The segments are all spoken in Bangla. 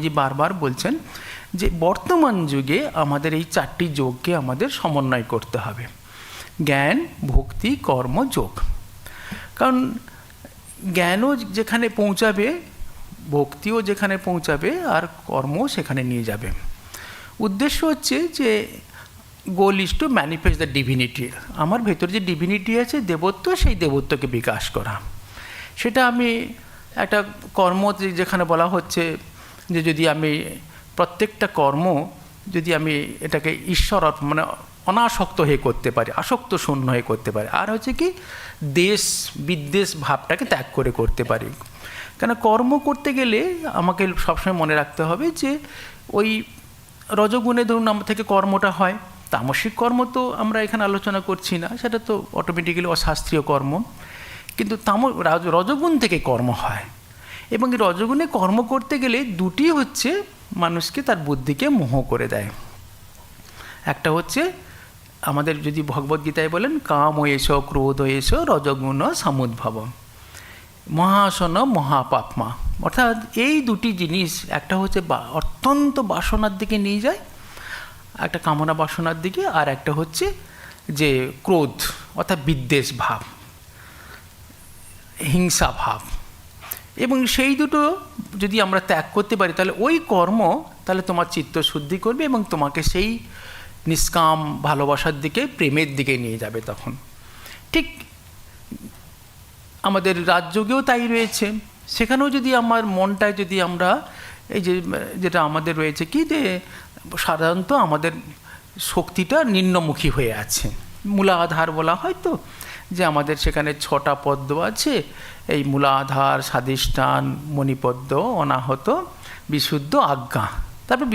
যে বারবার বলছেন যে বর্তমান যুগে আমাদের এই চারটি যোগকে আমাদের সমন্বয় করতে হবে, জ্ঞান, ভক্তি, কর্ম, যোগ। কারণ জ্ঞানও যেখানে পৌঁছাবে, ভক্তিও যেখানে পৌঁছাবে, আর কর্মও সেখানে নিয়ে যাবে। উদ্দেশ্য হচ্ছে যে goal is two manifest the divinity. আমার ভেতরে যে ডিভিনিটি আছে, দেবত্ব, সেই দেবত্বকে বিকাশ করা। সেটা আমি একটা কর্ম যেখানে বলা হচ্ছে যে যদি আমি প্রত্যেকটা কর্ম যদি আমি এটাকে ঈশ্বর মানে অনাসক্ত হয়ে করতে পারি, আসক্ত শূন্য হয়ে করতে পারি, আর হচ্ছে কি দেশ বিদ্বেষ ভাবটাকে ত্যাগ করে করতে পারি। কেন কর্ম করতে গেলে আমাকে সবসময় মনে রাখতে হবে যে ওই রজগুণে ধরুন আমার থেকে কর্মটা হয়, তামসিক কর্ম তো আমরা এখানে আলোচনা করছি না, সেটা তো অটোমেটিক্যালি অশাস্ত্রীয় কর্ম, কিন্তু রজগুণ থেকে কর্ম হয়। এবং এই রজগুণে কর্ম করতে গেলে দুটি হচ্ছে মানুষকে তার বুদ্ধিকে মোহ করে দেয়। একটা হচ্ছে আমাদের যদি ভগবদ্গীতায় বলেন কাম এস ক্রোধ এস রজগুণ সমুদ্ভব মহাসন মহাপাপমা, অর্থাৎ এই দুটি জিনিস একটা হচ্ছে অত্যন্ত বাসনার দিকে নিয়ে যায়, একটা কামনা বাসনার দিকে, আর একটা হচ্ছে যে ক্রোধ অর্থাৎ বিদ্বেষ ভাব, হিংসা ভাব। এবং সেই দুটো যদি আমরা ত্যাগ করতে পারি তাহলে ওই কর্ম তাহলে তোমার চিত্ত শুদ্ধি করবে এবং তোমাকে সেই নিষ্কাম ভালোবাসার দিকে, প্রেমের দিকে নিয়ে যাবে। তখন ঠিক আমাদের রাজযোগেও তাই রয়েছে। সেখানেও যদি আমার মনটায় যদি আমরা এই যে যেটা আমাদের রয়েছে কি যে সাধারণত আমাদের শক্তিটা নিম্নমুখী হয়ে আছে, মূলাধার বলা হয় তো, যে আমাদের সেখানে 6টা পদ্ম আছে, এই মূলাধার, স্বাধিষ্ঠান, মণিপদ্ম, অনাহত, বিশুদ্ধ, আজ্ঞা, তারপর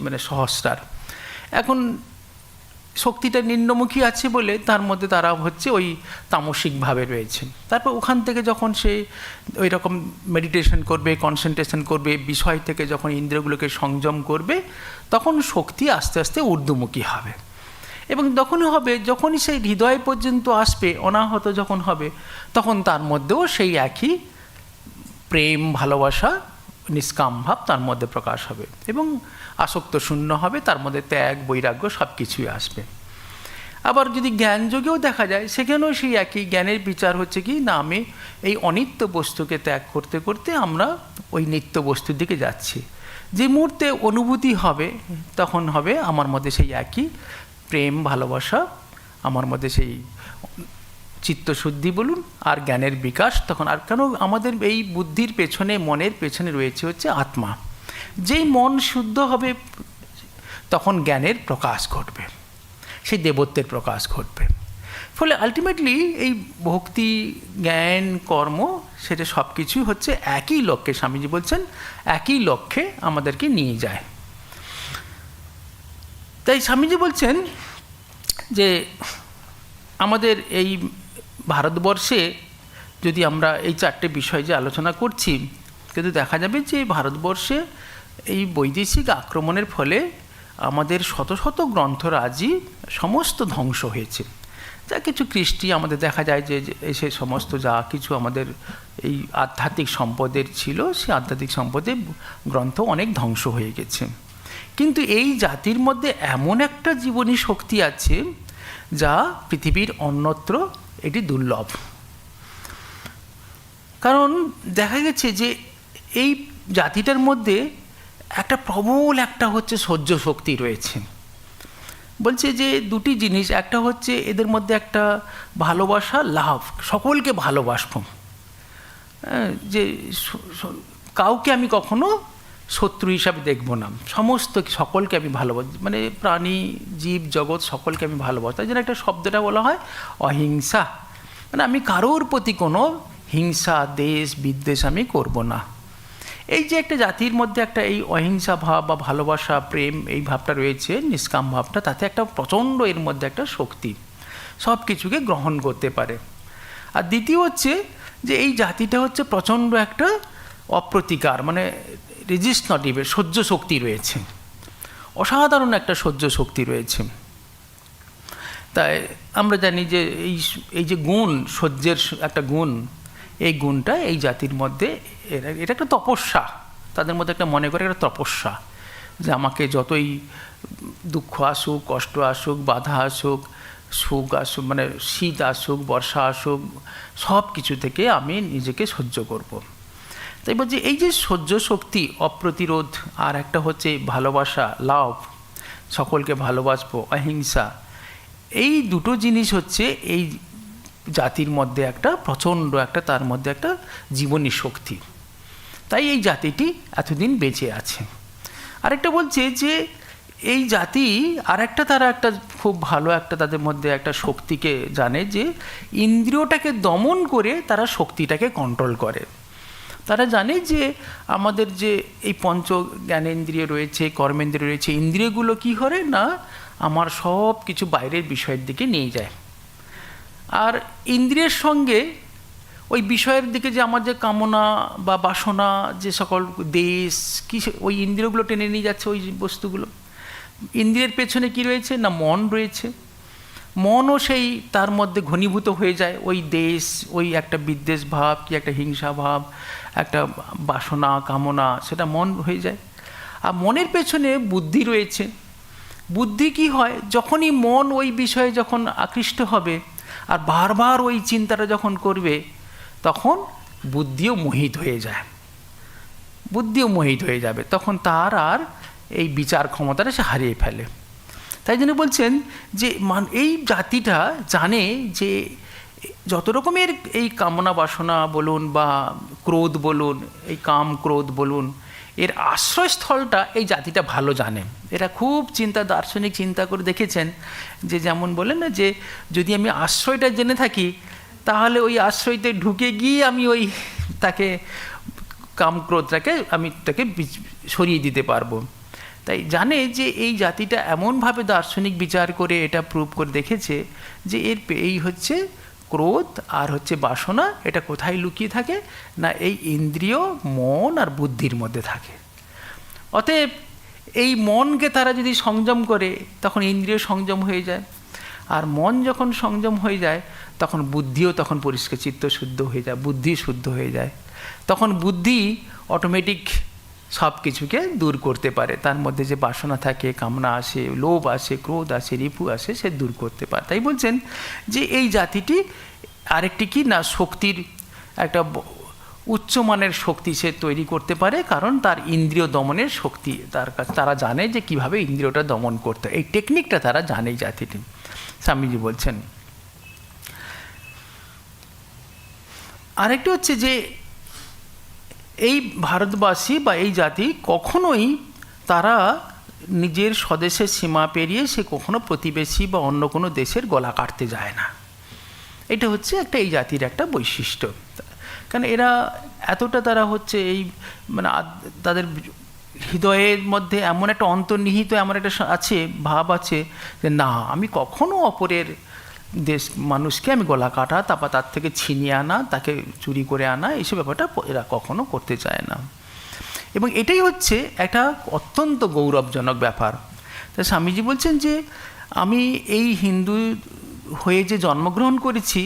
মানে সহস্রার। এখন শক্তিটা নিম্নমুখী আছে বলে তার মধ্যে তারা হচ্ছে ওই তামসিকভাবে রয়েছে। তারপর ওখান থেকে যখন সে ওই রকম মেডিটেশন করবে, কনসেন্ট্রেশন করবে, বিষয় থেকে যখন ইন্দ্রিয়গুলোকে সংযম করবে, তখন শক্তি আস্তে আস্তে ঊর্ধ্বমুখী হবে। এবং তখনই হবে যখনই সেই হৃদয় পর্যন্ত আসবে, অনাহত যখন হবে, তখন তার মধ্যেও সেই একই প্রেম, ভালোবাসা, নিষ্কাম ভাব তার মধ্যে প্রকাশ হবে এবং আসক্ত শূন্য হবে, তার মধ্যে ত্যাগ, বৈরাগ্য সব কিছুই আসবে। আবার যদি জ্ঞানযোগেও দেখা যায়, সেখানেও সেই একই জ্ঞানের বিচার হচ্ছে কি না, আমি এই অনিত্য বস্তুকে ত্যাগ করতে করতে আমরা ওই নিত্য বস্তুর দিকে যাচ্ছি। যে মুহূর্তে অনুভূতি হবে তখন হবে আমার মধ্যে সেই একই প্রেম, ভালোবাসা, আমার মধ্যে সেই চিত্তশুদ্ধি বলুন আর জ্ঞানের বিকাশ। তখন আর কেন আমাদের এই বুদ্ধির পেছনে, মনের পেছনে রয়েছে হচ্ছে আত্মা। যেই মন শুদ্ধ হবে তখন জ্ঞানের প্রকাশ ঘটবে, সেই দেবত্বের প্রকাশ ঘটবে। ফলে আলটিমেটলি এই ভক্তি, জ্ঞান, কর্ম, সেটা সব কিছুই হচ্ছে একই লক্ষ্যে, স্বামীজি বলছেন একই লক্ষ্যে আমাদেরকে নিয়ে যায়। তাই স্বামীজি বলছেন যে আমাদের এই ভারতবর্ষে যদি আমরা এই 4টে বিষয় যে আলোচনা করছি, কিন্তু দেখা যাবে যে ভারতবর্ষে এই বৈদেশিক আক্রমণের ফলে আমাদের শত শত গ্রন্থরাজি সমস্ত ধ্বংস হয়েছে। যা কিছু কৃষ্টি আমাদের দেখা যায় যে সে সমস্ত যা কিছু আমাদের এই আধ্যাত্মিক সম্পদের ছিল, সে আধ্যাত্মিক সম্পদের গ্রন্থ অনেক ধ্বংস হয়ে গেছে। কিন্তু এই জাতির মধ্যে এমন একটা জীবনী শক্তি আছে যা পৃথিবীর অন্যত্র এটি দুর্লভ। কারণ দেখা গেছে যে এই জাতিটার মধ্যে একটা প্রবল একটা হচ্ছে সহ্য শক্তি রয়েছে। বলছে যে দুটি জিনিস, একটা হচ্ছে এদের মধ্যে একটা ভালোবাসা, লাভ, সকলকে ভালোবাসবো, যে কাউকে আমি কখনো শত্রু হিসাবে দেখব না, সমস্ত সকলকে আমি ভালোবাসি, মানে প্রাণী, জীব জগৎ সকলকে আমি ভালোবাসি। তাই জন্য একটা শব্দটা বলা হয় অহিংসা, মানে আমি কারোর প্রতি কোনো হিংসা, দেশ বিদ্বেষ আমি করব না। এই যে একটা জাতির মধ্যে একটা এই অহিংসা ভাব বা ভালোবাসা, প্রেম, এই ভাবটা রয়েছে, নিষ্কাম ভাবটা, তাতে একটা প্রচণ্ড এর মধ্যে একটা শক্তি, সব কিছুকে গ্রহণ করতে পারে। আর দ্বিতীয় হচ্ছে যে এই জাতিটা হচ্ছে প্রচণ্ড একটা অপ্রতিকার, মানে রেজিস্ট নট ইভেন, সহ্য শক্তি রয়েছে, অসাধারণ একটা সহ্য শক্তি রয়েছে। তাই আমরা জানি যে এই যে গুণ, সহ্যের একটা গুণ, এই গুণটা এই জাতির মধ্যে এটা একটা তপস্যা, তাদের মধ্যে একটা মনে করে একটা তপস্যা, যে আমাকে যতই দুঃখ আসুক, কষ্ট আসুক, বাধা আসুক, সুখ আসুক, মানে শীত আসুক, বর্ষা আসুক, সব কিছু থেকে আমি নিজেকে সহ্য করব। তাই বলছি এই যে সহ্য শক্তি, অপ্রতিরোধ, আর একটা হচ্ছে ভালোবাসা, লাভ, সকলকে ভালোবাসবো, অহিংসা, এই দুটো জিনিস হচ্ছে এই জাতির মধ্যে একটা প্রচণ্ড একটা, তার মধ্যে একটা জীবনী শক্তি। তাই এই জাতিটি এতদিন বেঁচে আছে। আরেকটা বলছে যে এই জাতি আরেকটা, তারা একটা খুব ভালো একটা তাদের মধ্যে একটা শক্তিকে জানে, যে ইন্দ্রিয়টাকে দমন করে তারা শক্তিটাকে কন্ট্রোল করে। তারা জানে যে আমাদের যে এই পঞ্চ জ্ঞানেন্দ্রিয় রয়েছে, কর্মেন্দ্রিয় রয়েছে, ইন্দ্রিয়গুলো কী করে না আমার সব কিছু বাইরের বিষয়ের দিকে নিয়ে যায়। আর ইন্দ্রিয়ের সঙ্গে ওই বিষয়ের দিকে যে আমার যে কামনা বা বাসনা, যে সকল দেশ কি, ওই ইন্দ্রিয়গুলো টেনে নিয়ে যাচ্ছে ওই বস্তুগুলো। ইন্দ্রিয়ের পেছনে কি রয়েছে না মন রয়েছে। মনও সেই তার মধ্যে ঘনীভূত হয়ে যায়, ওই দেশ, ওই একটা বিদ্বেষ ভাব, কি একটা হিংসা ভাব, একটা বাসনা কামনা, সেটা মন হয়ে যায়। আর মনের পেছনে বুদ্ধি রয়েছে। বুদ্ধি কি হয়, যখনই মন ওই বিষয়ে যখন আকৃষ্ট হবে আর বারবার ওই চিন্তাটা যখন করবে, তখন বুদ্ধিও মোহিত হয়ে যায়, বুদ্ধিও মোহিত হয়ে যাবে, তখন তার আর এই বিচার ক্ষমতাটা সে হারিয়ে ফেলে। তাই জন্য বলছেন যে এই জাতিটা জানে যে যত রকমের এই কামনা বাসনা বলুন বা ক্রোধ বলুন, এই কাম ক্রোধ বলুন, এর আশ্রয়স্থলটা এই জাতিটা ভালো জানে। এরা খুব দার্শনিক চিন্তা করে দেখেছেন যে যেমন বলেন না, যে যদি আমি আশ্রয়টা জেনে থাকি, তাহলে ওই আশ্রয়তে ঢুকে গিয়ে আমি ওই তাকে কামক্রোধটাকে আমি তাকে সরিয়ে দিতে পারবো। তাই জানে যে এই জাতিটা এমনভাবে দার্শনিক বিচার করে এটা প্রুভ করে দেখেছে যে এই হচ্ছে ক্রোধ আর হচ্ছে বাসনা, এটা কোথায় লুকিয়ে থাকে না এই ইন্দ্রিয়, মন আর বুদ্ধির মধ্যে থাকে। অতএব এই মনকে তারা যদি সংযম করে, তখন ইন্দ্রিয় সংযম হয়ে যায়। আর মন যখন সংযম হয়ে যায়, তখন বুদ্ধিও তখন পরিষ্কার, চিত্ত শুদ্ধ হয়ে যায়, বুদ্ধি শুদ্ধ হয়ে যায়। তখন বুদ্ধি অটোমেটিক সব কিছুকে দূর করতে পারে। তার মধ্যে যে বাসনা থাকে, কামনা আসে, লোভ আসে, ক্রোধ আসে, রিপু আসে, সে দূর করতে পারে। তাই বলছেন যে এই জাতিটি আরেকটি কি না শক্তির একটা উচ্চমানের শক্তি সে তৈরি করতে পারে, কারণ তার ইন্দ্রিয় দমনের শক্তি তার কাছে, তারা জানে যে কিভাবে ইন্দ্রিয়টা দমন করতে, এই টেকনিকটা তারা জানে এই জাতিটি। স্বামীজি বলছেন আরেকটি হচ্ছে যে এই ভারতবাসী বা এই জাতি কখনোই তারা নিজের স্বদেশের সীমা পেরিয়ে সে কখনো প্রতিবেশী বা অন্য কোনো দেশের গলা কাটতে যায় না। এটা হচ্ছে একটা এই জাতির একটা বৈশিষ্ট্য। কারণ এরা এতটা তারা হচ্ছে এই মানে তাদের হৃদয়ের মধ্যে এমন একটা অন্তর্নিহিত এমন একটা আছে ভাব আছে যে না, আমি কখনো অপরের দেশ মানুষকে আমি গলা কাটা, তারপর তার থেকে ছিনিয়ে আনা, তাকে চুরি করে আনা, এইসব ব্যাপারটা এরা কখনো করতে চায় না। এবং এটাই হচ্ছে একটা অত্যন্ত গৌরবজনক ব্যাপার। তাই স্বামীজি বলছেন যে আমি এই হিন্দু হয়ে যে জন্মগ্রহণ করেছি,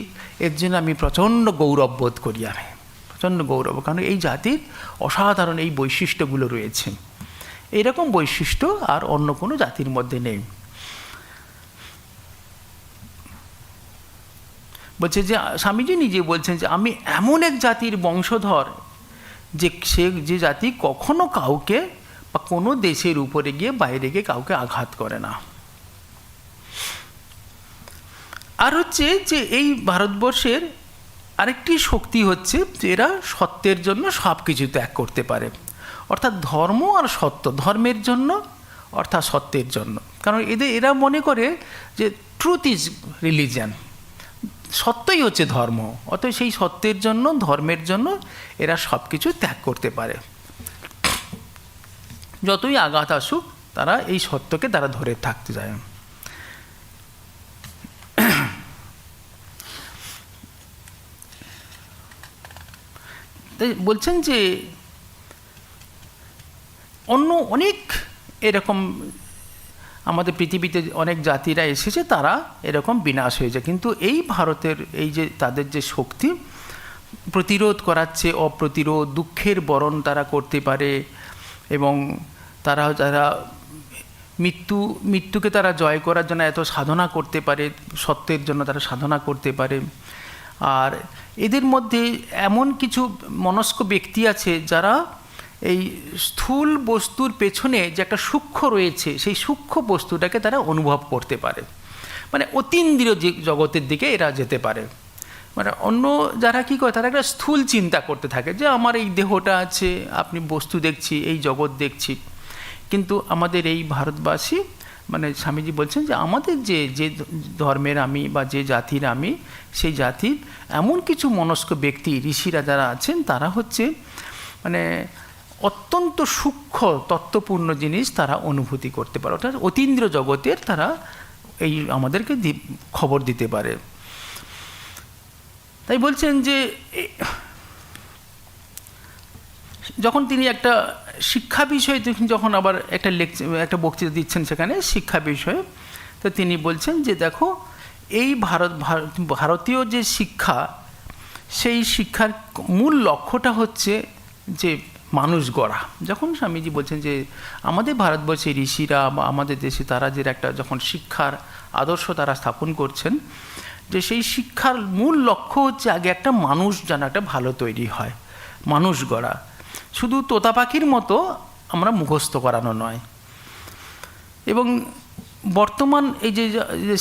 এর জন্য আমি প্রচণ্ড গৌরব বোধ করি, আমি প্রচণ্ড গৌরব, কারণ এই জাতির অসাধারণ এই বৈশিষ্ট্যগুলো রয়েছে। এইরকম বৈশিষ্ট্য আর অন্য কোনো জাতির মধ্যে নেই। বলছে যে স্বামীজি নিজে বলছেন যে আমি এমন এক জাতির বংশধর যে সে যে জাতি কখনো কাউকে বা কোনো দেশের উপরে গিয়ে বাইরে গিয়ে কাউকে আঘাত করে না। আর হচ্ছে যে এই ভারতবর্ষের আরেকটি শক্তি হচ্ছে যে এরা সত্যের জন্য সব কিছু ত্যাগ করতে পারে, অর্থাৎ ধর্ম আর সত্য, ধর্মের জন্য অর্থাৎ সত্যের জন্য। কারণ এরা মনে করে যে ট্রুথ ইজ রিলিজিয়ান, সত্যই হচ্ছে ধর্ম, অতএব সেই সত্যের জন্য, ধর্মের জন্য এরা সব কিছু ত্যাগ করতে পারে। যতই আঘাত আসুক তারা এই সত্যকে তারা ধরে থাকতে চায়। তাই বলছেন যে অন্য অনেক এরকম আমাদের পৃথিবীতে অনেক জাতিরা এসেছে, তারা এরকম বিনাশ হয়েছে, কিন্তু এই ভারতের এই যে তাদের যে শক্তি প্রতিরোধ করাচ্ছে অপ্রতিরোধ, দুঃখের বরণ তারা করতে পারে, এবং যারা মৃত্যুকে তারা জয় করার জন্য এত সাধনা করতে পারে, সত্যের জন্য তারা সাধনা করতে পারে। আর এদের মধ্যে এমন কিছু মনস্ক ব্যক্তি আছে যারা এই স্থূল বস্তুর পেছনে যে একটা সূক্ষ্ম রয়েছে, সেই সূক্ষ্ম বস্তুটাকে তারা অনুভব করতে পারে। মানে অতীন্দ্রিয় জগতের দিকে এরা যেতে পারে। মানে অন্য যারা কী করে, তারা একটা স্থূল চিন্তা করতে থাকে যে আমার এই দেহটা আছে, আপনি বস্তু দেখছি, এই জগৎ দেখছি। কিন্তু আমাদের এই ভারতবাসী, মানে স্বামীজি বলছেন যে আমাদের যে ধর্মের আমি বা যে জাতির আমি, সেই জাতির এমন কিছু মনস্ক ব্যক্তি, ঋষিরা যারা আছেন, তারা হচ্ছে মানে অত্যন্ত সূক্ষ্ম তত্ত্বপূর্ণ জিনিস তারা অনুভূতি করতে পারে, অর্থাৎ অতীন্দ্রিয় জগতের তারা এই আমাদেরকে খবর দিতে পারে। তাই বলছেন যে যখন তিনি একটা শিক্ষা বিষয়ে যখন আবার একটা বক্তৃতা দিচ্ছেন সেখানে শিক্ষা বিষয়ে, তো তিনি বলছেন যে দেখো, এই ভারতীয় যে শিক্ষা, সেই শিক্ষার মূল লক্ষ্যটা হচ্ছে যে মানুষ গড়া। যখন স্বামীজি বলছেন যে আমাদের ভারতবর্ষের ঋষিরা বা আমাদের দেশে তারা যে একটা যখন শিক্ষার আদর্শ তারা স্থাপন করছেন, যে সেই শিক্ষার মূল লক্ষ্য হচ্ছে আগে একটা মানুষ যেন একটা ভালো তৈরি হয়, মানুষ গড়া। শুধু তোতা পাখির মতো আমরা মুখস্থ করানো নয়। এবং বর্তমান এই যে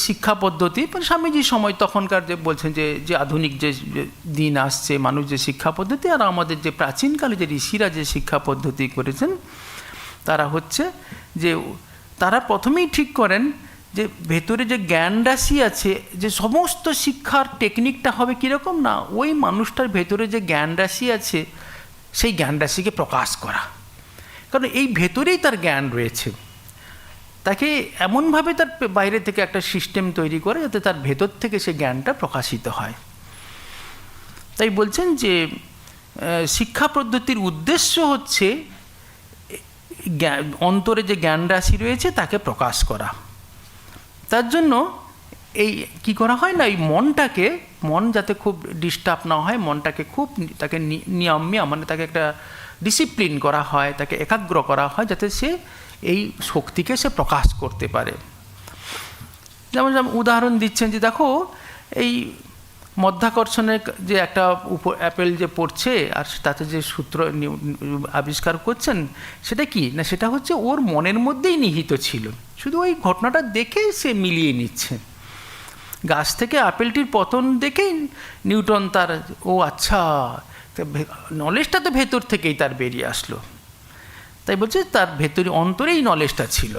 শিক্ষা পদ্ধতি, স্বামীজির সময় তখনকার যে বলছেন যে আধুনিক যে দিন আসছে, মানুষ যে শিক্ষা পদ্ধতি আর আমাদের যে প্রাচীনকালে যে ঋষিরা যে শিক্ষা পদ্ধতি করেছেন, তারা হচ্ছে যে তারা প্রথমেই ঠিক করেন যে ভেতরে যে জ্ঞান রাশি আছে, যে সমস্ত শিক্ষার টেকনিকটা হবে কীরকম না, ওই মানুষটার ভেতরে যে জ্ঞান রাশি আছে সেই জ্ঞান রাশিকে প্রকাশ করা। কারণ এই ভেতরেই তার জ্ঞান রয়েছে, তাকে এমনভাবে তার বাইরে থেকে একটা সিস্টেম তৈরি করে যাতে তার ভেতর থেকে সে জ্ঞানটা প্রকাশিত হয়। তাই বলছেন যে শিক্ষা পদ্ধতির উদ্দেশ্য হচ্ছে অন্তরে যে জ্ঞান রাশি রয়েছে তাকে প্রকাশ করা। তার জন্য এই কি করা হয় না, এই মন যাতে খুব ডিস্টার্ব না হয়, মনটাকে খুব তাকে নিয়মিত, মানে তাকে একটা ডিসিপ্লিন করা হয়, তাকে একাগ্র করা হয়, যাতে সে এই শক্তিকে সে প্রকাশ করতে পারে। যেমন উদাহরণ দিচ্ছেন যে দেখো, এই মধ্যাকর্ষণের যে একটা অ্যাপেল যে পড়ছে আর তাতে যে সূত্র আবিষ্কার করছেন, সেটা কি না, সেটা হচ্ছে ওর মনের মধ্যেই নিহিত ছিল, শুধু ওই ঘটনাটা দেখে সে মিলিয়ে নিচ্ছে। গাছ থেকে আপেলটির পতন দেখেই নিউটন তার আচ্ছা, নলেজটা তো ভেতর থেকেই তার বেরিয়ে আসলো। তাই বলছে তার ভেতরে অন্তরেই নলেজটা ছিল।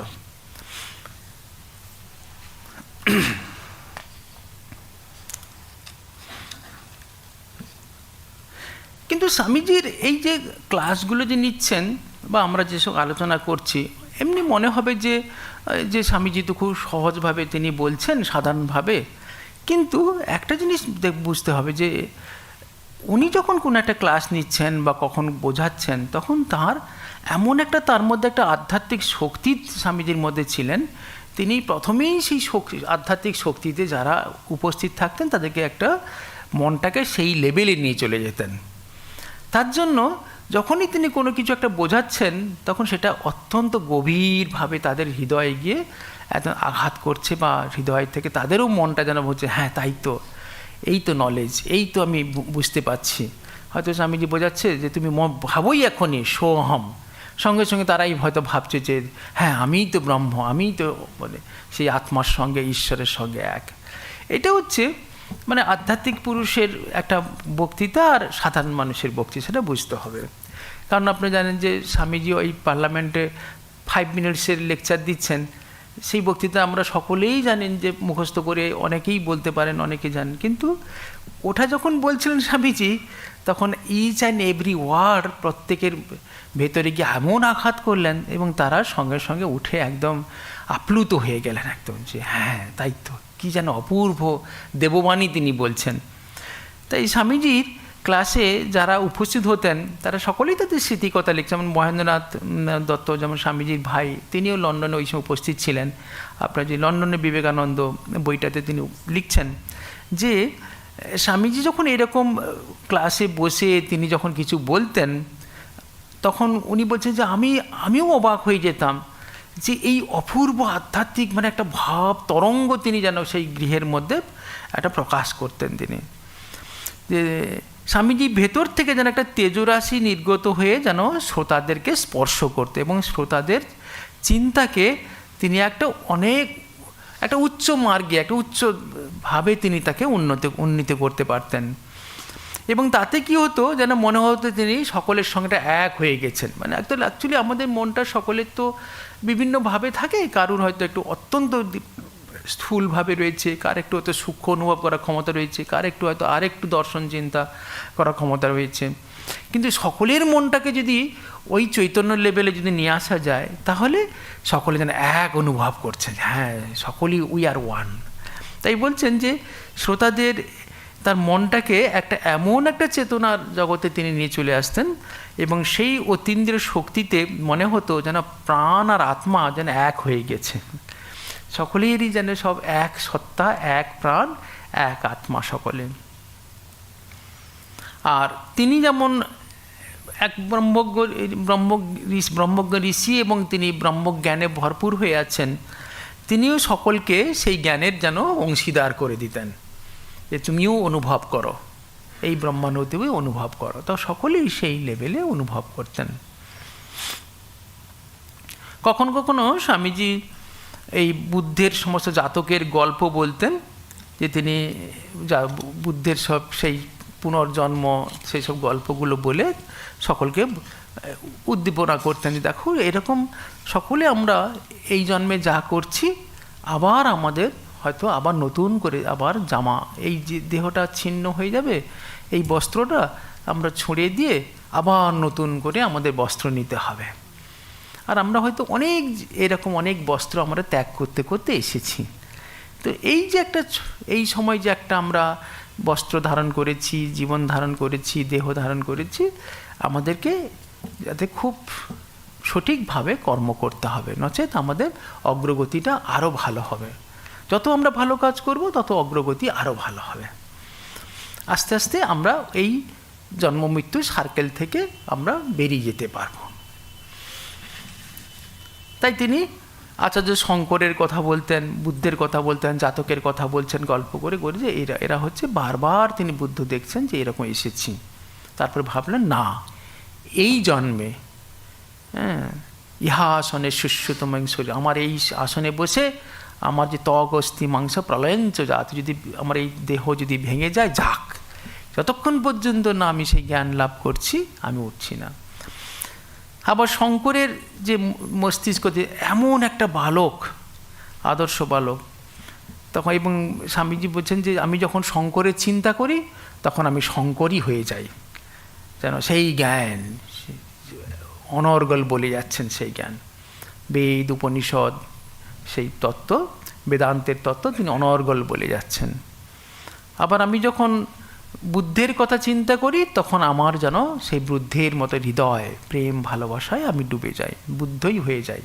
কিন্তু স্বামীজির এই যে ক্লাসগুলো যে নিচ্ছেন বা আমরা যেসব আলোচনা করছি, এমনি মনে হবে যে স্বামীজি তো খুব সহজভাবে তিনি বলছেন, সাধারণভাবে। কিন্তু একটা জিনিস বুঝতে হবে যে উনি যখন কোনো একটা ক্লাস নিচ্ছেন বা কখন বোঝাচ্ছেন, তখন তার মধ্যে একটা আধ্যাত্মিক শক্তি স্বামীজির মধ্যে ছিলেন। তিনি প্রথমেই সেই আধ্যাত্মিক শক্তিতে যারা উপস্থিত থাকতেন তাদেরকে একটা মনটাকে সেই লেভেলে নিয়ে চলে যেতেন। তার জন্য যখনই তিনি কোনো কিছু একটা বোঝাচ্ছেন, তখন সেটা অত্যন্ত গভীরভাবে তাদের হৃদয়ে গিয়ে এত আঘাত করছে, বা হৃদয় থেকে তাদেরও মনটা যেন বলছে হ্যাঁ তাই তো, এই তো নলেজ, এই তো আমি বুঝতে পারছি। হয়তো স্বামীজি বোঝাচ্ছে যে তুমি ভাবোই এখনই সোহম, সঙ্গে সঙ্গে তারাই হয়তো ভাবছে যে হ্যাঁ আমিই তো ব্রহ্ম, আমিই তো বলে সেই আত্মার সঙ্গে ঈশ্বরের সঙ্গে এক। এটা হচ্ছে মানে আধ্যাত্মিক পুরুষের একটা বক্তৃতা আর সাধারণ মানুষের বক্তৃতা, সেটা বুঝতে হবে। কারণ আপনি জানেন যে স্বামীজি ওই পার্লামেন্টে 5 মিনিটসের লেকচার দিচ্ছেন, সেই বক্তৃতা আমরা সকলেই জানেন যে মুখস্থ করে অনেকেই বলতে পারেন, অনেকে জানেন। কিন্তু ওটা যখন বলছিলেন স্বামীজি, তখন ইচ অ্যান্ড এভরি ওয়ার্ড প্রত্যেকের ভেতরে গিয়ে এমন আঘাত করলেন, এবং তারা সঙ্গে সঙ্গে উঠে একদম আপ্লুত হয়ে গেলেন একদম, যে হ্যাঁ তাই তো, কী যেন অপূর্ব দেববাণী তিনি বলছেন। তাই স্বামীজির ক্লাসে যারা উপস্থিত হতেন তারা সকলেই তাদের স্মৃতিকথা লিখছেন। যেমন মহেন্দ্রনাথ দত্ত, যেমন স্বামীজির ভাই, তিনিও লন্ডনে ওই সময় উপস্থিত ছিলেন। আপনার যে লন্ডনের বিবেকানন্দ বইটাতে তিনি লিখছেন যে স্বামীজি যখন এরকম ক্লাসে বসে তিনি যখন কিছু বলতেন, তখন উনি বলছেন যে আমিও অবাক হয়ে যেতাম যে এই অপূর্ব আধ্যাত্মিক মানে একটা ভাব তরঙ্গ তিনি যেন সেই গৃহের মধ্যে একটা প্রকাশ করতেন তিনি, যে স্বামীজি ভেতর থেকে যেন একটা তেজরাশি নির্গত হয়ে যেন শ্রোতাদেরকে স্পর্শ করতে এবং শ্রোতাদের চিন্তাকে তিনি একটা উচ্চ মার্গে একটা উচ্চভাবে তিনি তাকে উন্নীত করতে পারতেন। এবং তাতে কি হতো যেন মনে হতো তিনি সকলের সঙ্গে এক হয়ে গেছেন। মানে অ্যাকচুয়ালি আমাদের মনটা সকলের তো বিভিন্নভাবে থাকে, কারুর হয়তো একটু অত্যন্ত স্থূলভাবে রয়েছে, কার একটু হয়তো সূক্ষ্ম অনুভব করার ক্ষমতা রয়েছে, কার একটু হয়তো আর একটু দর্শন চিন্তা করার ক্ষমতা রয়েছে। কিন্তু সকলের মনটাকে যদি ওই চৈতন্য লেভেলে যদি নিয়ে আসা যায় তাহলে সকলে যেন এক অনুভব করছে, হ্যাঁ সকলেই উই আর ওয়ান। তাই বলছেন যে শ্রোতাদের তার মনটাকে এমন একটা চেতনার জগতে তিনি নিয়ে চলে আসতেন এবং সেই অতীন্দ্রিয় শক্তিতে মনে হতো যেন প্রাণ আর আত্মা যেন এক হয়ে গেছে, সকলেরই যেন সব এক সত্তা, এক প্রাণ, এক আত্মা সকলে। আর তিনি যেমন এক ব্রহ্মজ্ঞ ঋষি এবং তিনি ব্রহ্মজ্ঞানে ভরপুর হয়ে আছেন, তিনিও সকলকে সেই জ্ঞানের যেন অংশীদার করে দিতেন, যে তুমিও অনুভব করো, এই ব্রহ্মানুভূতিও অনুভব করো। তো সকলেই সেই লেভেলে অনুভব করতেন। কখনো কখনো স্বামীজি এই বুদ্ধের সমস্ত জাতকের গল্প বলতেন, যে তিনি বুদ্ধের সব সেই পুনর্জন্ম সেই সব গল্পগুলো বলে সকলকে উদ্দীপনা করতেন, দেখো এরকম সকলে আমরা এই জন্মে যা করছি আবার আমাদের হয়তো আবার নতুন করে আবার জামা, এই যে দেহটা ছিন্ন হয়ে যাবে, এই বস্ত্রটা আমরা ছড়িয়ে দিয়ে আবার নতুন করে আমাদের বস্ত্র নিতে হবে। আর আমরা হয়তো এরকম অনেক বস্ত্র আমরা ত্যাগ করতে করতে এসেছি। তো এই যে এই সময় যে আমরা বস্ত্র ধারণ করেছি, জীবন ধারণ করেছি, দেহ ধারণ করেছি, আমাদেরকে যাতে খুব সঠিকভাবে কর্ম করতে হবে, নচেত আমাদের অগ্রগতিটা আরও ভালো হবে। যত আমরা ভালো কাজ করব তত অগ্রগতি আরও ভালো হবে। আস্তে আস্তে আমরা এই জন্ম মৃত্যু সার্কেল থেকে আমরা বেরিয়ে যেতে পারব। তাই তিনি আচার্য শঙ্করের কথা বলতেন, বুদ্ধের কথা বলতেন, জাতকের কথা বলছেন গল্প করে করে, যে এরা হচ্ছে বারবার তিনি বুদ্ধ দেখছেন যে এরকম এসেছি। তারপর ভাবলেন না, এই জন্মে ইহা আসনে সুশ্রুতম শরীর, আমার এই আসনে বসে আমার যে ত্বক অস্থি মাংস প্রলয়ঞ্চ জাত, যদি আমার এই দেহ যদি ভেঙে যায় যাক, যতক্ষণ পর্যন্ত না আমি সেই জ্ঞান লাভ করছি আমি উঠছি না। আবার শঙ্করের যে মস্তিষ্ক, যে এমন একটা বালক, আদর্শ বালক, তখন এবং স্বামীজি বলছেন যে আমি যখন শঙ্করের চিন্তা করি তখন আমি শঙ্করই হয়ে যাই, যেন সেই জ্ঞান অনর্গল বলে যাচ্ছেন, সেই জ্ঞান বেদ উপনিষদ সেই তত্ত্ব, বেদান্তের তত্ত্ব তিনি অনর্গল বলে যাচ্ছেন। আবার আমি যখন বুদ্ধের কথা চিন্তা করি তখন আমার যেন সেই বুদ্ধের মতো হৃদয় প্রেম ভালোবাসায় আমি ডুবে যাই, বুদ্ধই হয়ে যাই।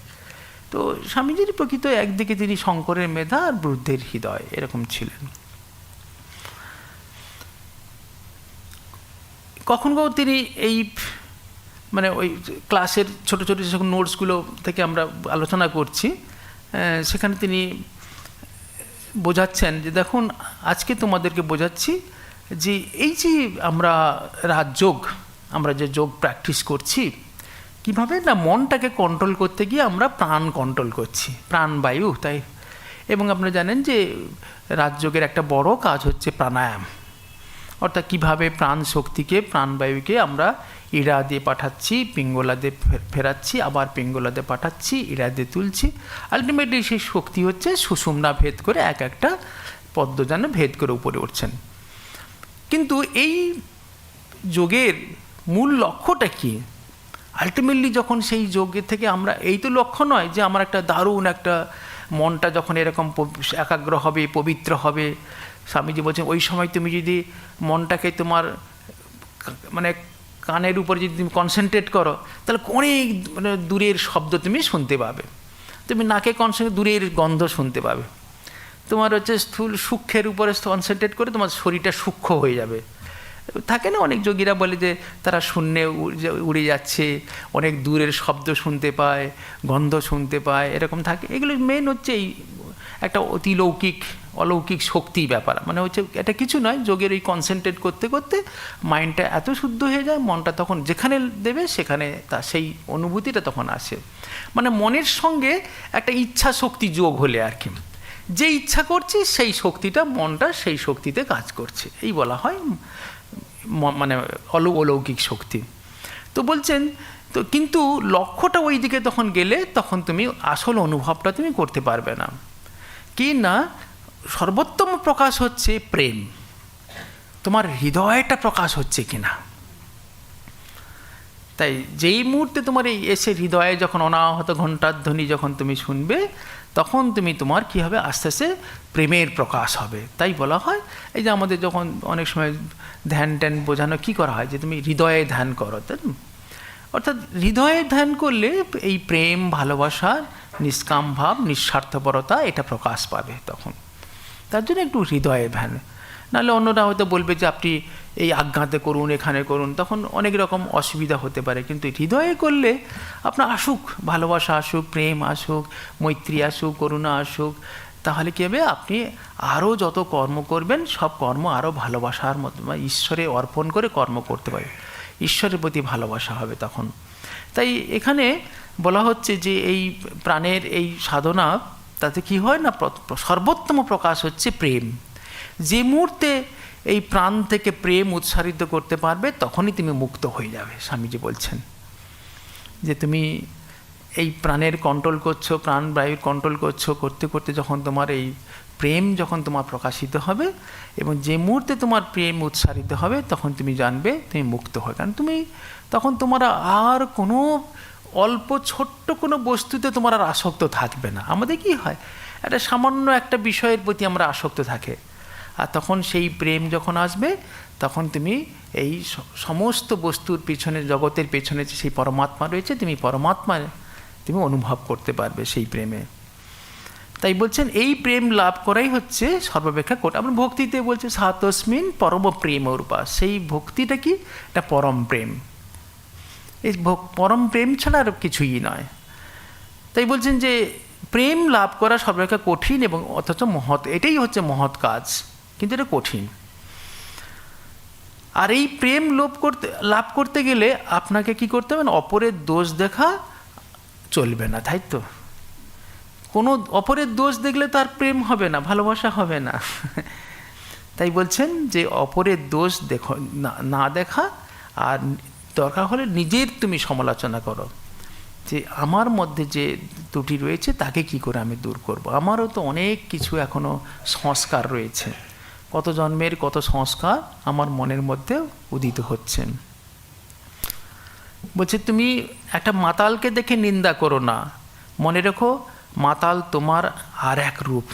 তো স্বামীজির প্রকৃত একদিকে তিনি শঙ্করের মেধা আর বুদ্ধের হৃদয় এরকম ছিলেন। কখনো তিনি এই মানে ওই ক্লাসের ছোট ছোট যে নোটসগুলো থেকে আমরা আলোচনা করছি, সেখানে তিনি বোঝাচ্ছেন যে দেখুন আজকে তোমাদেরকে বোঝাচ্ছি যে এই যে আমরা রাজযোগ, আমরা যে যোগ প্র্যাকটিস করছি, কিভাবে না মনটাকে কন্ট্রোল করতে গিয়ে আমরা প্রাণ কন্ট্রোল করছি, প্রাণবায়ু। তাই এবং আপনারা জানেন যে রাজযোগের একটা বড় কাজ হচ্ছে প্রাণায়াম, অর্থাৎ কীভাবে প্রাণ শক্তিকে, প্রাণবায়ুকে আমরা ইড়া দিয়ে পাঠাচ্ছি, পিঙ্গলা দিয়ে ফেরাচ্ছি, আবার পিঙ্গলা দিয়ে পাঠাচ্ছি, ইড়া দিয়ে তুলছি। আলটিমেটলি সেই শক্তি হচ্ছে সুষুম্না ভেদ করে একটা পদ্মযান ভেদ করে উপরে উঠছেন। কিন্তু এই যোগের মূল লক্ষ্যটা কি? আলটিমেটলি যখন সেই যোগের থেকে আমরা, এই তো লক্ষ্য নয় যে আমার একটা দারুণ একটা মনটা যখন এরকম একাগ্র হবে, পবিত্র হবে। স্বামীজি বলছেন ওই সময় তুমি যদি মনটাকে তোমার মানে কানের উপর যদি তুমি কনসেন্ট্রেট করো তাহলে অনেক মানে দূরের শব্দ তুমি শুনতে পাবে, তুমি নাকে দূরের গন্ধ শুনতে পাবে, তোমার হচ্ছে স্থূল সূক্ষ্মের উপরে কনসেন্ট্রেট করে তোমার শরীরটা সূক্ষ্ম হয়ে যাবে, থাকে না, অনেক যোগীরা বলে যে তারা শূন্যে উড়ে যাচ্ছে, অনেক দূরের শব্দ শুনতে পায়, গন্ধ শুনতে পায়, এরকম থাকে। এগুলো মেন হচ্ছে এই একটা অতিলৌকিক অলৌকিক শক্তি ব্যাপার, মানে হচ্ছে এটা কিছু নয়, যোগের এই কনসেন্ট্রেট করতে করতে মাইন্ডটা এত শুদ্ধ হয়ে যায়, মনটা তখন যেখানে দেবে সেখানে তা সেই অনুভূতিটা তখন আসে। মানে মনের সঙ্গে একটা ইচ্ছা শক্তি যোগ হলে আর কি, যে ইচ্ছা করছি সেই শক্তিটা, মনটা সেই শক্তিতে কাজ করছে, এই বলা হয় মানে অলৌকিক শক্তি। তো বলছেন তো কিন্তু লক্ষ্যটা ওই দিকে তখন গেলে তখন তুমি আসল অনুভবটা তুমি করতে পারবে না। কি না, সর্বোত্তম প্রকাশ হচ্ছে প্রেম, তোমার হৃদয়টা প্রকাশ হচ্ছে কিনা। তাই যেই মুহূর্তে তোমার এই এসে হৃদয়ে যখন অনাহত ঘণ্টার ধ্বনি যখন তুমি শুনবে, তখন তুমি তোমার কী হবে, আস্তে আস্তে প্রেমের প্রকাশ হবে। তাই বলা হয় এই যে আমাদের যখন অনেক সময় ধ্যান ট্যান বোঝানো কী করা হয়, যে তুমি হৃদয়ে ধ্যান করো, তাই অর্থাৎ হৃদয়ে ধ্যান করলে এই প্রেম, ভালোবাসা, নিষ্কাম ভাব, নিঃস্বার্থপরতা এটা প্রকাশ পাবে তখন। তার জন্য একটু হৃদয়ে ধ্যান, নাহলে অন্যরা হয়তো বলবে যে আপনি এই আজ্ঞাতে করুন, এখানে করুন, তখন অনেক রকম অসুবিধা হতে পারে। কিন্তু হৃদয়ে করলে আপনার আসুক, ভালোবাসা আসুক, প্রেম আসুক, মৈত্রী আসুক, করুণা আসুক, তাহলে কী হবে, আপনি আরও যত কর্ম করবেন সব কর্ম আরও ভালোবাসার মতো ঈশ্বরে অর্পণ করে কর্ম করতে পারবে, ঈশ্বরের প্রতি ভালোবাসা হবে তখন। তাই এখানে বলা হচ্ছে যে এই প্রাণের এই সাধনা, তাতে কি হয় না, সর্বোত্তম প্রকাশ হচ্ছে প্রেম। যে মুহূর্তে এই প্রাণ থেকে প্রেম উৎসারিত করতে পারবে তখনই তুমি মুক্ত হয়ে যাবে। স্বামীজি বলছেন যে তুমি এই প্রাণের কন্ট্রোল করছো, প্রাণ বায়ুর কন্ট্রোল করছো, করতে করতে যখন তোমার এই প্রেম যখন তোমার প্রকাশিত হবে, এবং যে মুহূর্তে তোমার প্রেম উৎসারিত হবে তখন তুমি জানবে তুমি মুক্ত হবে। কারণ তুমি তখন তোমার আর কোনো অল্প ছোট্ট কোনো বস্তুতে তোমার আর আসক্ত থাকবে না। আমাদের কি হয়, একটা সামান্য একটা বিষয়ের প্রতি আমরা আসক্ত থাকে, আর তখন সেই প্রেম যখন আসবে তখন তুমি এই সমস্ত বস্তুর পিছনে, জগতের পেছনে যে সেই পরমাত্মা রয়েছে, তুমি পরমাত্মা তুমি অনুভব করতে পারবে সেই প্রেমে। তাই বলছেন এই প্রেম লাভ করাই হচ্ছে সর্বাপেক্ষা কঠিন। আমরা ভক্তিতে বলছে সাতস্মিন পরম প্রেম রূপা, সেই ভক্তিটা কি, এটা পরম প্রেম। এই পরম প্রেম ছাড়া আর কিছুই নয়। তাই বলছেন যে প্রেম লাভ করা সর্বাপেক্ষা কঠিন এবং অথচ মহৎ, এটাই হচ্ছে মহৎ কাজ, কিন্তু এটা কঠিন। আর এই প্রেম লাভ করতে গেলে আপনাকে কি করতে হবে, অপরের দোষ দেখা চলবে না, তাই তো? কোনো অপরের দোষ দেখলে তার প্রেম হবে না, ভালোবাসা হবে না। তাই বলছেন যে অপরের দোষ না দেখা, আর দরকার হলে নিজের তুমি সমালোচনা করো, যে আমার মধ্যে যে ত্রুটি রয়েছে তাকে কি করে আমি দূর করব। আমারও তো অনেক কিছু এখনও সংস্কার রয়েছে, কত জন্মের কত সংস্কার আমার মনের মধ্যে উদিত হচ্ছেন। বলছে তুমি একটা মাতালকে দেখে নিন্দা করো না, মনে রেখো মাতাল তোমার আর এক রূপ।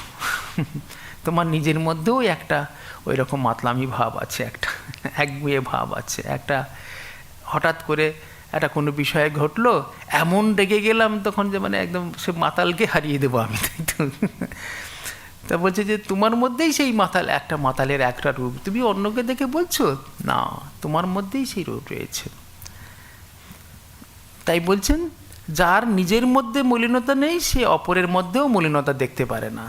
তোমার নিজের মধ্যেও একটা ওই রকম মাতলামি ভাব আছে, একটা একগুঁয়ে ভাব আছে, একটা হঠাৎ করে একটা কোনো বিষয়ে ঘটলো, এমন রেগে গেলাম তখন যে মানে একদম সে মাতালকে হারিয়ে দেবো আমি, তাই তো? তা বলছে যে তোমার মধ্যেই সেই একটা মাতালের একটা রূপ, তুমি অন্যকে দেখে বলছো না, তোমার মধ্যেই সেই রূপ রয়েছে। তাই বলছেন যার নিজের মধ্যে মলিনতা নেই সে অপরের মধ্যেও মলিনতা দেখতে পারে না।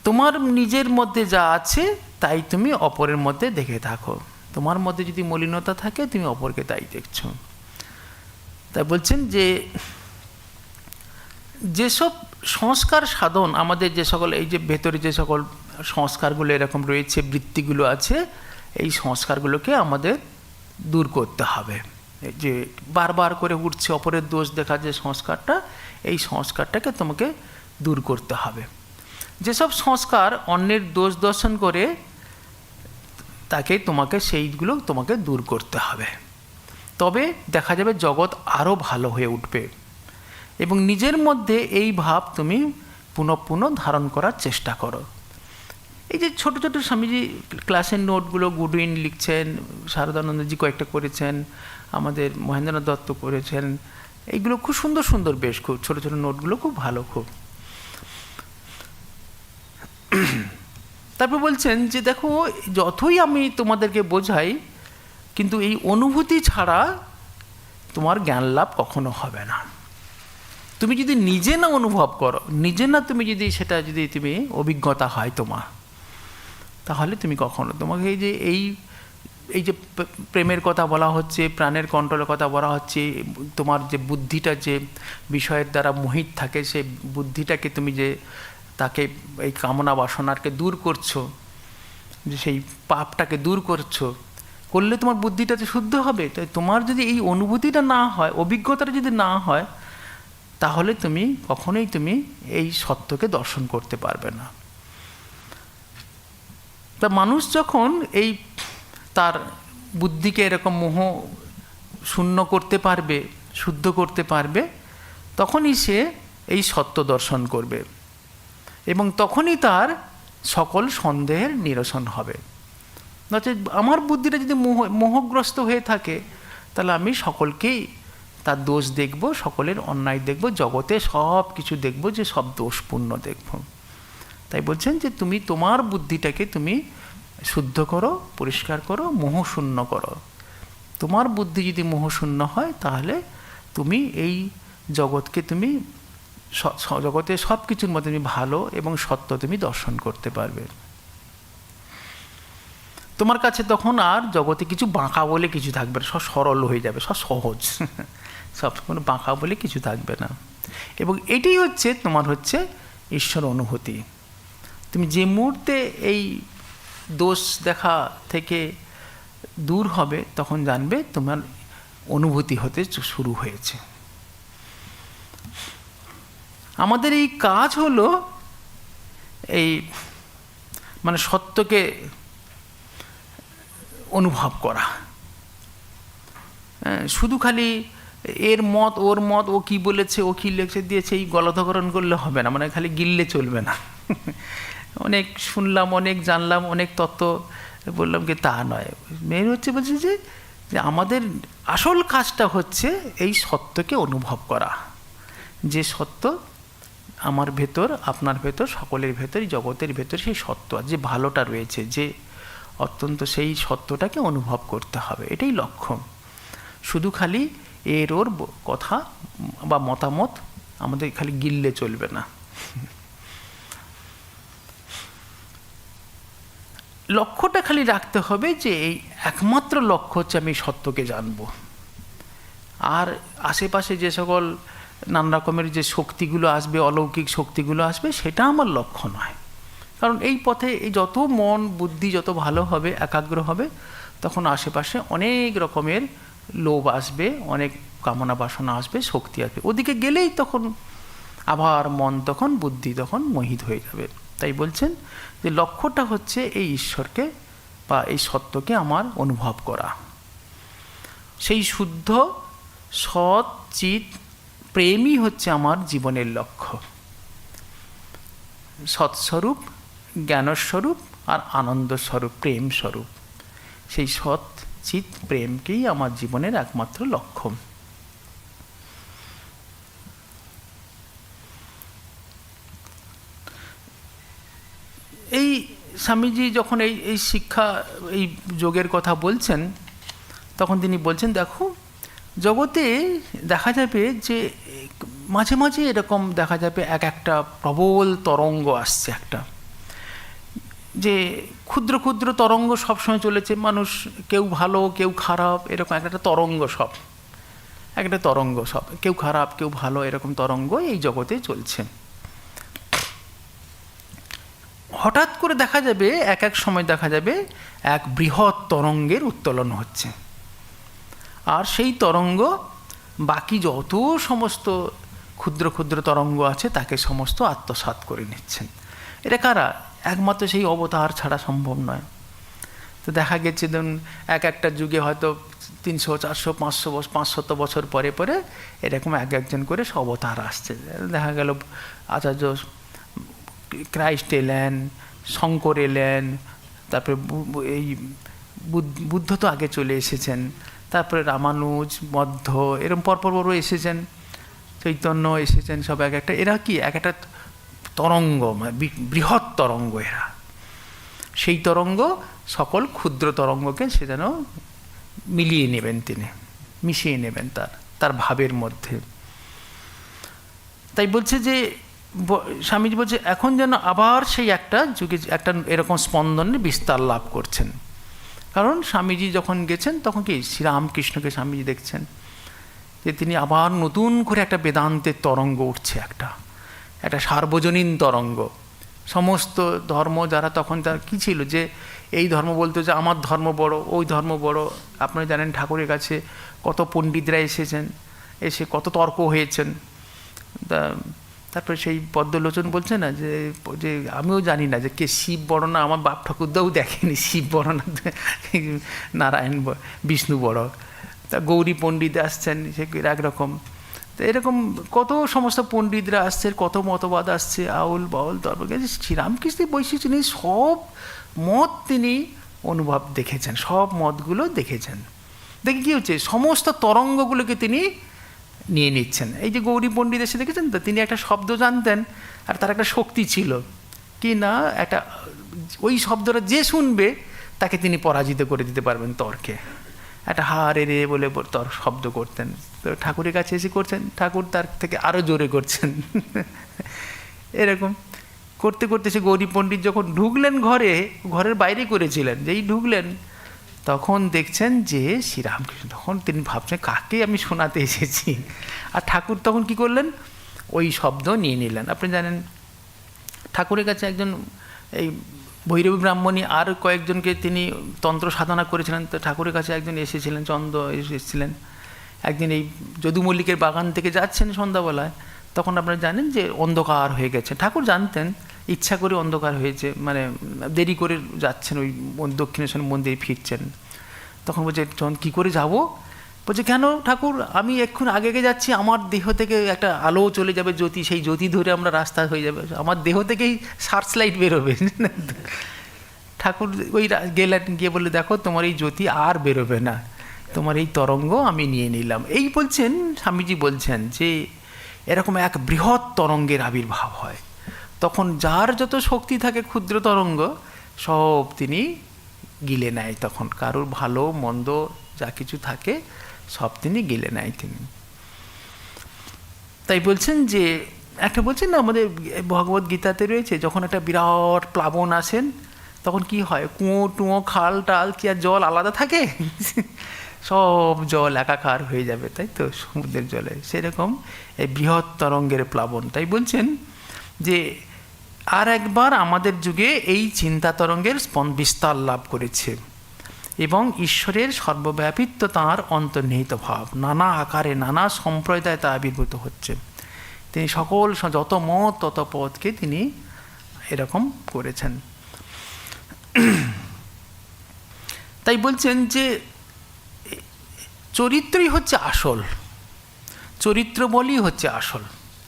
তোমার নিজের মধ্যে যা আছে তাই তুমি অপরের মধ্যে দেখে থাকো, তোমার মধ্যে যদি মলিনতা থাকে তুমি অপরকে তাই দেখছো। তাই বলছেন যে যেসব সংস্কার সাধন আমাদের, যে সকল এই যে ভেতরে যে সকল সংস্কারগুলো এরকম রয়েছে, বৃত্তিগুলো আছে, এই সংস্কারগুলোকে আমাদের দূর করতে হবে। যে বারবার করে উঠছে অপরের দোষ দেখা যে সংস্কারটা, এই সংস্কারটাকে তোমাকে দূর করতে হবে। যেসব সংস্কার অন্যের দোষ দর্শন করে সেইগুলো তোমাকে দূর করতে হবে, তবে দেখা যাবে জগৎ আরও ভালো হয়ে উঠবে। এবং নিজের মধ্যে এই ভাব তুমি পুনঃ ধারণ করার চেষ্টা করো। এই যে ছোট ছোট স্বামীজি ক্লাসের নোটগুলো গুডউইন লিখছেন, শারদানন্দজি কয়েকটা করেছেন, আমাদের মহেন্দ্রনাথ দত্ত করেছেন, এইগুলো খুব সুন্দর সুন্দর, বেশ খুব ছোট ছোট নোটগুলো খুব ভালো, খুব। তারপর বলছেন যে দেখো, যতই আমি তোমাদেরকে বোঝাই, কিন্তু এই অনুভূতি ছাড়া তোমার জ্ঞান লাভ কখনো হবে না। তুমি যদি নিজে না অনুভব করো, নিজে না তুমি যদি সেটা যদি তুমি অভিজ্ঞতা হয় তোমার, তাহলে তুমি কখনো তোমাকে এই যে প্রেমের কথা বলা হচ্ছে, প্রাণের কন্ট্রোলের কথা বলা হচ্ছে, তোমার যে বুদ্ধিটা যে বিষয়ের দ্বারা মোহিত থাকে, সেই বুদ্ধিটাকে তুমি যে তাকে এই কামনা বাসনাকে দূর করছো, যে সেই পাপটাকে দূর করছো, করলে তোমার বুদ্ধিটা যে শুদ্ধ হবে। তাই তোমার যদি এই অনুভূতিটা না হয়, অভিজ্ঞতাটা যদি না হয়, তাহলে তুমি কখনোই তুমি এই সত্যকে দর্শন করতে পারবে না। তা মানুষ যখন এই তার বুদ্ধিকে এরকম মোহ শূন্য করতে পারবে, শুদ্ধ করতে পারবে, তখনই সে এই সত্য দর্শন করবে, এবং তখনই তার সকল সন্দেহের নিরসন হবে। নচেৎ আমার বুদ্ধিটা যদি মোহগ্রস্ত হয়ে থাকে, তাহলে আমি সকলকেই তার দোষ দেখব, সকলের অন্যায় দেখব, জগতে সব কিছু দেখব, যে সব দোষপূর্ণ দেখব। তাই বলছেন যে তুমি তোমার বুদ্ধিটাকে তুমি শুদ্ধ করো, পরিষ্কার করো, মোহশূন্য করো। তোমার বুদ্ধি যদি মোহশূন্য হয়, তাহলে তুমি এই জগৎকে তুমি জগতে সব কিছুর মধ্যে তুমি ভালো এবং সত্য তুমি দর্শন করতে পারবে। তোমার কাছে তখন আর জগতে কিছু বাঁকা বলে কিছু থাকবে না, সব সরল হয়ে যাবে, সব সহজ, সব কোনো বাঁকা বলে কিছু থাকবে না। এবং এটাই হচ্ছে তোমার হচ্ছে ঈশ্বর অনুভূতি। তুমি যে মুহূর্তে এই দোষ দেখা থেকে দূর হবে, তখন জানবে তোমার অনুভূতি হতে শুরু হয়েছে। আমাদের এই কাজ হলো এই মানে সত্যকে অনুভব করা। শুধু খালি এর মত, ওর মত, ও কি বলেছে, ও কি লেখছে দিয়েছে, এই গলদকরণ করলে হবে না, মানে খালি গিললে চলবে না। অনেক শুনলাম, অনেক জানলাম, অনেক তত্ত্ব বললাম, কি তা নয়। মেন হচ্ছে বলছে যে আমাদের আসল কাজটা হচ্ছে এই সত্যকে অনুভব করা, যে সত্য আমার ভেতর, আপনার ভেতর, সকলের ভেতর, জগতের ভেতর সেই সত্য, যে ভালোটা রয়েছে, যে অত্যন্ত সেই সত্যটাকে অনুভব করতে হবে, এটাই লক্ষ্য। শুধু খালি এর ওর কথা বা মতামত আমাদের খালি গিললে চলবে না। লক্ষ্যটা খালি রাখতে হবে যে এই একমাত্র লক্ষ্য হচ্ছে আমি সত্যকে জানব। আর আশেপাশে যে সকল নানা রকমের যে শক্তিগুলো আসবে, অলৌকিক শক্তিগুলো আসবে, সেটা আমার লক্ষ্য নয়। কারণ এই পথে এই যত মন বুদ্ধি যত ভালো হবে, একাগ্র হবে, তখন আশেপাশে অনেক রকমের লোভ আসবে, অনেক কামনা বাসনা আসবে, শক্তি আসবে। ওদিকে গেলেই তখন আবার মন, তখন বুদ্ধি তখন মোহিত হয়ে যাবে। তাই বলছেন যে লক্ষ্যটা হচ্ছে এই ঈশ্বরকে বা এই সত্যকে আমার অনুভব করা। সেই শুদ্ধ সৎ চিৎ প্রেমই হচ্ছে আমার জীবনের লক্ষ্য। সৎস্বরূপ, জ্ঞানস্বরূপ আর আনন্দস্বরূপ, প্রেম স্বরূপ, সেই সৎ চিৎ প্রেমকেই আমার জীবনের একমাত্র লক্ষ্য। এই স্বামীজি যখন এই শিক্ষা, এই যোগের কথা বলছেন, তখন তিনি বলছেন, দেখো জগতে দেখা যাবে যে মাঝে মাঝে এরকম দেখা যাবে একটা প্রবল তরঙ্গ আসছে, একটা যে ক্ষুদ্র ক্ষুদ্র তরঙ্গ সবসময় চলেছে। মানুষ কেউ ভালো কেউ খারাপ, এরকম একটা তরঙ্গ, সব একটা তরঙ্গ, সব কেউ খারাপ কেউ ভালো, এরকম তরঙ্গ এই জগতে চলছে। হঠাৎ করে দেখা যাবে এক সময় দেখা যাবে এক বৃহৎ তরঙ্গের উত্তোলন হচ্ছে, আর সেই তরঙ্গ বাকি যত সমস্ত ক্ষুদ্র ক্ষুদ্র তরঙ্গ আছে তাকে সমস্ত আত্মসাৎ করে নিচ্ছেন। এটা কারা? একমাত্র সেই অবতার ছাড়া সম্ভব নয়। তো দেখা গেছে ধরুন একটা যুগে হয়তো 300, 400, 500 বছর পরে পরে এরকম একজন করে অবতার আসছে। দেখা গেল আচার্য ক্রাইস্ট এলেন, শঙ্কর এলেন, তারপরে এই বুদ্ধ তো আগে চলে এসেছেন, তারপরে রামানুজ, মধ্য, এরকম পরপর এসেছেন, চৈতন্য এসেছেন, সব একটা, এরা কি একটা তরঙ্গ, মানে বৃহৎ তরঙ্গ এরা। সেই তরঙ্গ সকল ক্ষুদ্র তরঙ্গকে সে যেন মিলিয়ে নেবেন, তিনি মিশিয়ে নেবেন তার ভাবের মধ্যে। তাই বলছে যে স্বামীজি বলছে এখন যেন আবার সেই একটা যুগে একটা এরকম স্পন্দনের বিস্তার লাভ করছেন। কারণ স্বামীজি যখন গেছেন তখন কি শ্রীরামকৃষ্ণকে স্বামীজি দেখছেন যে তিনি আবার নতুন করে একটা বেদান্তের তরঙ্গ উঠছে, একটা সার্বজনীন তরঙ্গ। সমস্ত ধর্ম যারা তখন তার কী ছিল, যে এই ধর্ম বলতো যে আমার ধর্ম বড়, ওই ধর্ম বড়। আপনারা জানেন ঠাকুরের কাছে কত পণ্ডিতরা এসেছেন, এসে কত তর্ক হয়েছেন। তারপরে সেই পদ্মলোচন বলছে না যে আমিও জানি না যে কে শিব বড় না, আমার বাপ ঠাকুরদাও দেখেনি শিব বড় না নারায়ণ বিষ্ণু বড়। তা গৌরী পণ্ডিত আসছেন, সে একরকম। তো এরকম কত সমস্ত পণ্ডিতরা আসছে, কত মতবাদ আসছে, আউল বাউল তর্ক। শ্রীরামকৃষ্ণের বৈশিষ্ট্য নেই, সব মত তিনি অনুভব দেখেছেন, সব মতগুলো দেখেছেন। দেখে কী হচ্ছে, সমস্ত তরঙ্গগুলোকে তিনি নিয়ে নিচ্ছেন। এই যে গৌরী পণ্ডিত এসে দেখেছেন তো, তিনি একটা শব্দ জানতেন আর তার একটা শক্তি ছিল কি না, একটা ওই শব্দটা যে শুনবে তাকে তিনি পরাজিত করে দিতে পারবেন তর্কে। একটা হারে রে বলে শব্দ করতেন, তো ঠাকুরের কাছে এসে করছেন, ঠাকুর তার থেকে আরও জোরে করছেন। এরকম করতে করতে সে গৌরী পণ্ডিত যখন ঢুকলেন ঘরের বাইরে করেছিলেন, যেই ঢুকলেন তখন দেখছেন যে শ্রীরামকৃষ্ণ। তখন তিনি ভাবছেন কাকে আমি শোনাতে এসেছি। আর ঠাকুর তখন কি করলেন, ওই শব্দ নিয়ে নিলেন। আপনি জানেন ঠাকুরের কাছে একজন এই ভৈরবী ব্রাহ্মণী আর কয়েকজনকে তিনি তন্ত্র সাধনা করেছিলেন। তো ঠাকুরের কাছে একজন এসেছিলেন, চন্দ্র এসেছিলেন একদিন, এই যদু মল্লিকের বাগান থেকে যাচ্ছেন সন্ধ্যাবেলায়। তখন আপনারা জানেন যে অন্ধকার হয়ে গেছে, ঠাকুর জানতেন ইচ্ছা করে অন্ধকার হয়েছে, মানে দেরি করে যাচ্ছেন, ওই দক্ষিণেশ্বর মন্দিরে ফিরছেন। তখন বলছে কী করে যাব? বলছে কেন ঠাকুর, আমি এক্ষুনি আগে যাচ্ছি, আমার দেহ থেকে একটা আলো চলে যাবে, জ্যোতি, সেই জ্যোতি ধরে আমরা রাস্তা হয়ে যাবে, আমার দেহ থেকেই সার্চ লাইট বেরোবে। ঠাকুর ওই গেলেন, গিয়ে বললে দেখো তোমার এই জ্যোতি আর বেরোবে না, তোমার এই তরঙ্গ আমি নিয়ে নিলাম। এই বলছেন স্বামীজি বলছেন যে এরকম এক বৃহৎ তরঙ্গের আবির্ভাব হয়, তখন যার যত শক্তি থাকে ক্ষুদ্র তরঙ্গ সব তিনি গিলে নেয়। তখন কারোর ভালো মন্দ যা কিছু থাকে সব তিনি গিলে নেয় তিনি। তাই বলছেন যে একটা বলছেন না আমাদের ভগবদ গীতাতে রয়েছে, যখন একটা বিরাট প্লাবন আসেন তখন কি হয়, কুঁয়ো টুঁয়ো খাল টাল কি আর জল আলাদা থাকে? সব জল একাকার হয়ে যাবে, তাই তো সমুদ্রের জলে। সেরকম এই বৃহৎ তরঙ্গের প্লাবন। তাই বলছেন যে আর একবার আমাদের যুগে এই চিন্তা তরঙ্গের বিস্তার লাভ করেছে এবং ঈশ্বরের সর্বব্যাপিত্ব তাঁর অন্তর্নিহিত ভাব, নানা আকারে নানা সম্প্রদায় তা আবির্ভূত হচ্ছে। তিনি সকল যত মত তত পথকে তিনি এরকম করেছেন। তাই বলছেন যে চরিত্রই হচ্ছে আসল, চরিত্র বলই হচ্ছে আসল।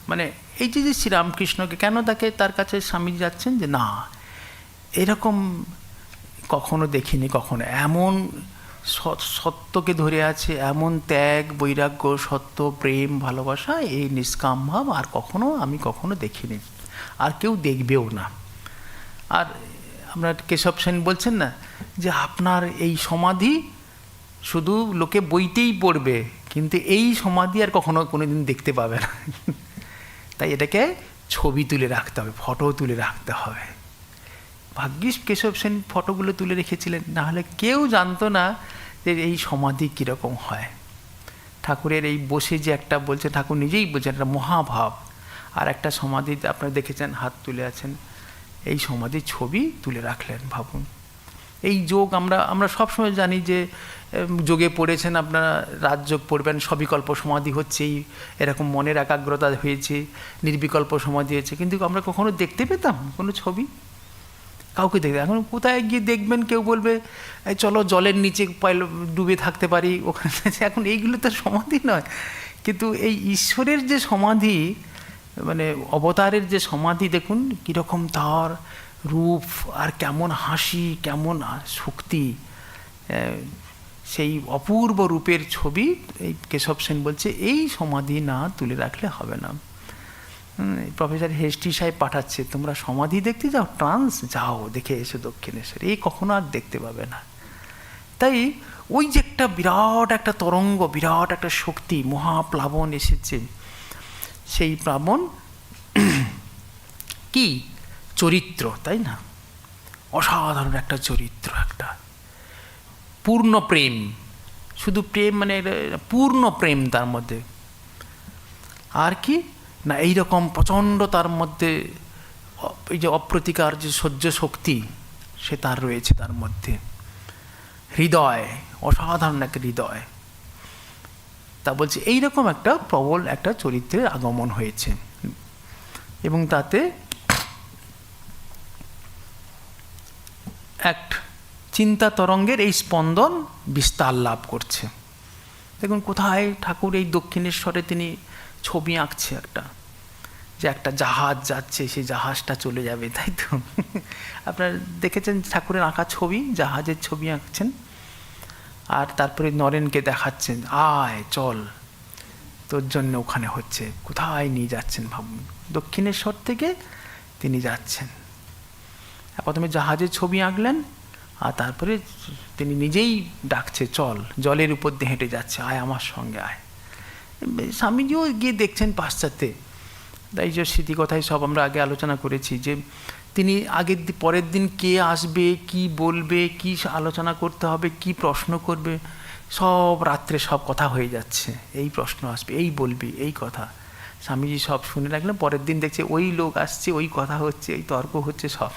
মানে এই যে শ্রীরামকৃষ্ণকে কেন তার কাছে স্বামী যাচ্ছেন, যে না এরকম কখনো দেখিনি, কখনো এমন সত্যকে ধরে আছে, এমন ত্যাগ বৈরাগ্য সত্য প্রেম ভালোবাসা, এই নিষ্কাম ভাব আর আমি কখনো দেখিনি, আর কেউ দেখবেও না। আর আমরা কেশব সেন বলছেন না যে আপনার এই সমাধি শুধু লোকে বইতেই পড়বে, কিন্তু এই সমাধি আর কখনো কোনোদিন দেখতে পাবে না। তাই এটাকে ছবি তুলে রাখতে হবে, ফটো তুলে রাখতে হবে। ভাগ্যিস কেশব সেন ফটোগুলো তুলে রেখেছিলেন, নাহলে কেউ জানতো না যে এই সমাধি কীরকম হয়। ঠাকুরের এই বসে যে একটা বলছে, ঠাকুর নিজেই বলছেন একটা মহাভাব, আর একটা সমাধিতে আপনারা দেখেছেন হাত তুলে আছেন, এই সমাধির ছবি তুলে রাখলেন। ভাবুন এই যোগ আমরা সবসময় জানি যে যোগে পড়েছেন আপনারা, রাজযোগ পড়বেন, সবিকল্প সমাধি হচ্ছেই, এরকম মনের একাগ্রতা হয়েছে, নির্বিকল্প সমাধি হয়েছে, কিন্তু আমরা কখনো দেখতে পেতাম কোনো ছবি? কাউকে দেখতে, এখন কোথায় গিয়ে দেখবেন কেউ বলবে চলো জলের নিচে ডুবে থাকতে পারি ওখানে। এখন এইগুলো তো সমাধি নয়, কিন্তু এই ঈশ্বরের যে সমাধি, মানে অবতারের যে সমাধি, দেখুন কীরকম তার রূপ, আর কেমন হাসি, কেমন শক্তি, সেই অপূর্ব রূপের ছবি এই কেশব সেন বলছে এই সমাধি না তুলে রাখলে হবে না। প্রফেসর হেস্টি সাহেব পাঠাচ্ছে, তোমরা সমাধি দেখতে যাও, ট্রান্স যাও, দেখে এসো দক্ষিণেশ্বর, এই কখনো আর দেখতে পাবে না। তাই ওই যে একটা বিরাট একটা তরঙ্গ, বিরাট একটা শক্তি, মহাপ্লাবন এসেছে, সেই প্লাবন কি চরিত্র, তাই না? অসাধারণ একটা চরিত্র, একটা পূর্ণ প্রেম, শুধু প্রেম মানে পূর্ণ প্রেম তার মধ্যে। আর কি না, এইরকম প্রচণ্ড তার মধ্যে এই যে অপ্রতিকার যে সহ্য শক্তি, সে তার রয়েছে তার মধ্যে। হৃদয়, অসাধারণ একটা হৃদয়। তা বলছে এইরকম একটা প্রবল একটা চরিত্রের আগমন হয়েছে, এবং তাতে এক চিন্তা তরঙ্গের এই স্পন্দন বিস্তার লাভ করছে। দেখুন কোথায় ঠাকুর এই দক্ষিণেশ্বরে তিনি ছবি আঁকছে একটা, যে একটা জাহাজ যাচ্ছে, সেই জাহাজটা চলে যাবে, তাই তো? আপনারা দেখেছেন ঠাকুরের আঁকা ছবি, জাহাজের ছবি আঁকছেন, আর তারপরে নরেনকে দেখাচ্ছেন, আয় চল, তোর জন্য ওখানে হচ্ছে। কোথায় নিয়ে যাচ্ছেন ভাবুন, দক্ষিণেশ্বর থেকে তিনি যাচ্ছেন। প্রথমে জাহাজের ছবি আঁকলেন, আর তারপরে তিনি নিজেই ডাকছে, চল, জলের উপর দিয়ে হেঁটে যাচ্ছে, আয় আমার সঙ্গে আয়। স্বামীজিও গিয়ে দেখছেন পাশ্চাত্যে, তাই যে স্মৃতিকথায় সব আমরা আগে আলোচনা করেছি, যে তিনি আগের পরের দিন কে আসবে, কি বলবে, কি আলোচনা করতে হবে, কি প্রশ্ন করবে, সব রাত্রে সব কথা হয়ে যাচ্ছে, এই প্রশ্ন আসবে, এই বলবি, এই কথা। স্বামীজি সব শুনে রাখলেন, পরের দিন দেখছে ওই লোক আসছে, ওই কথা হচ্ছে, ওই তর্ক হচ্ছে সব।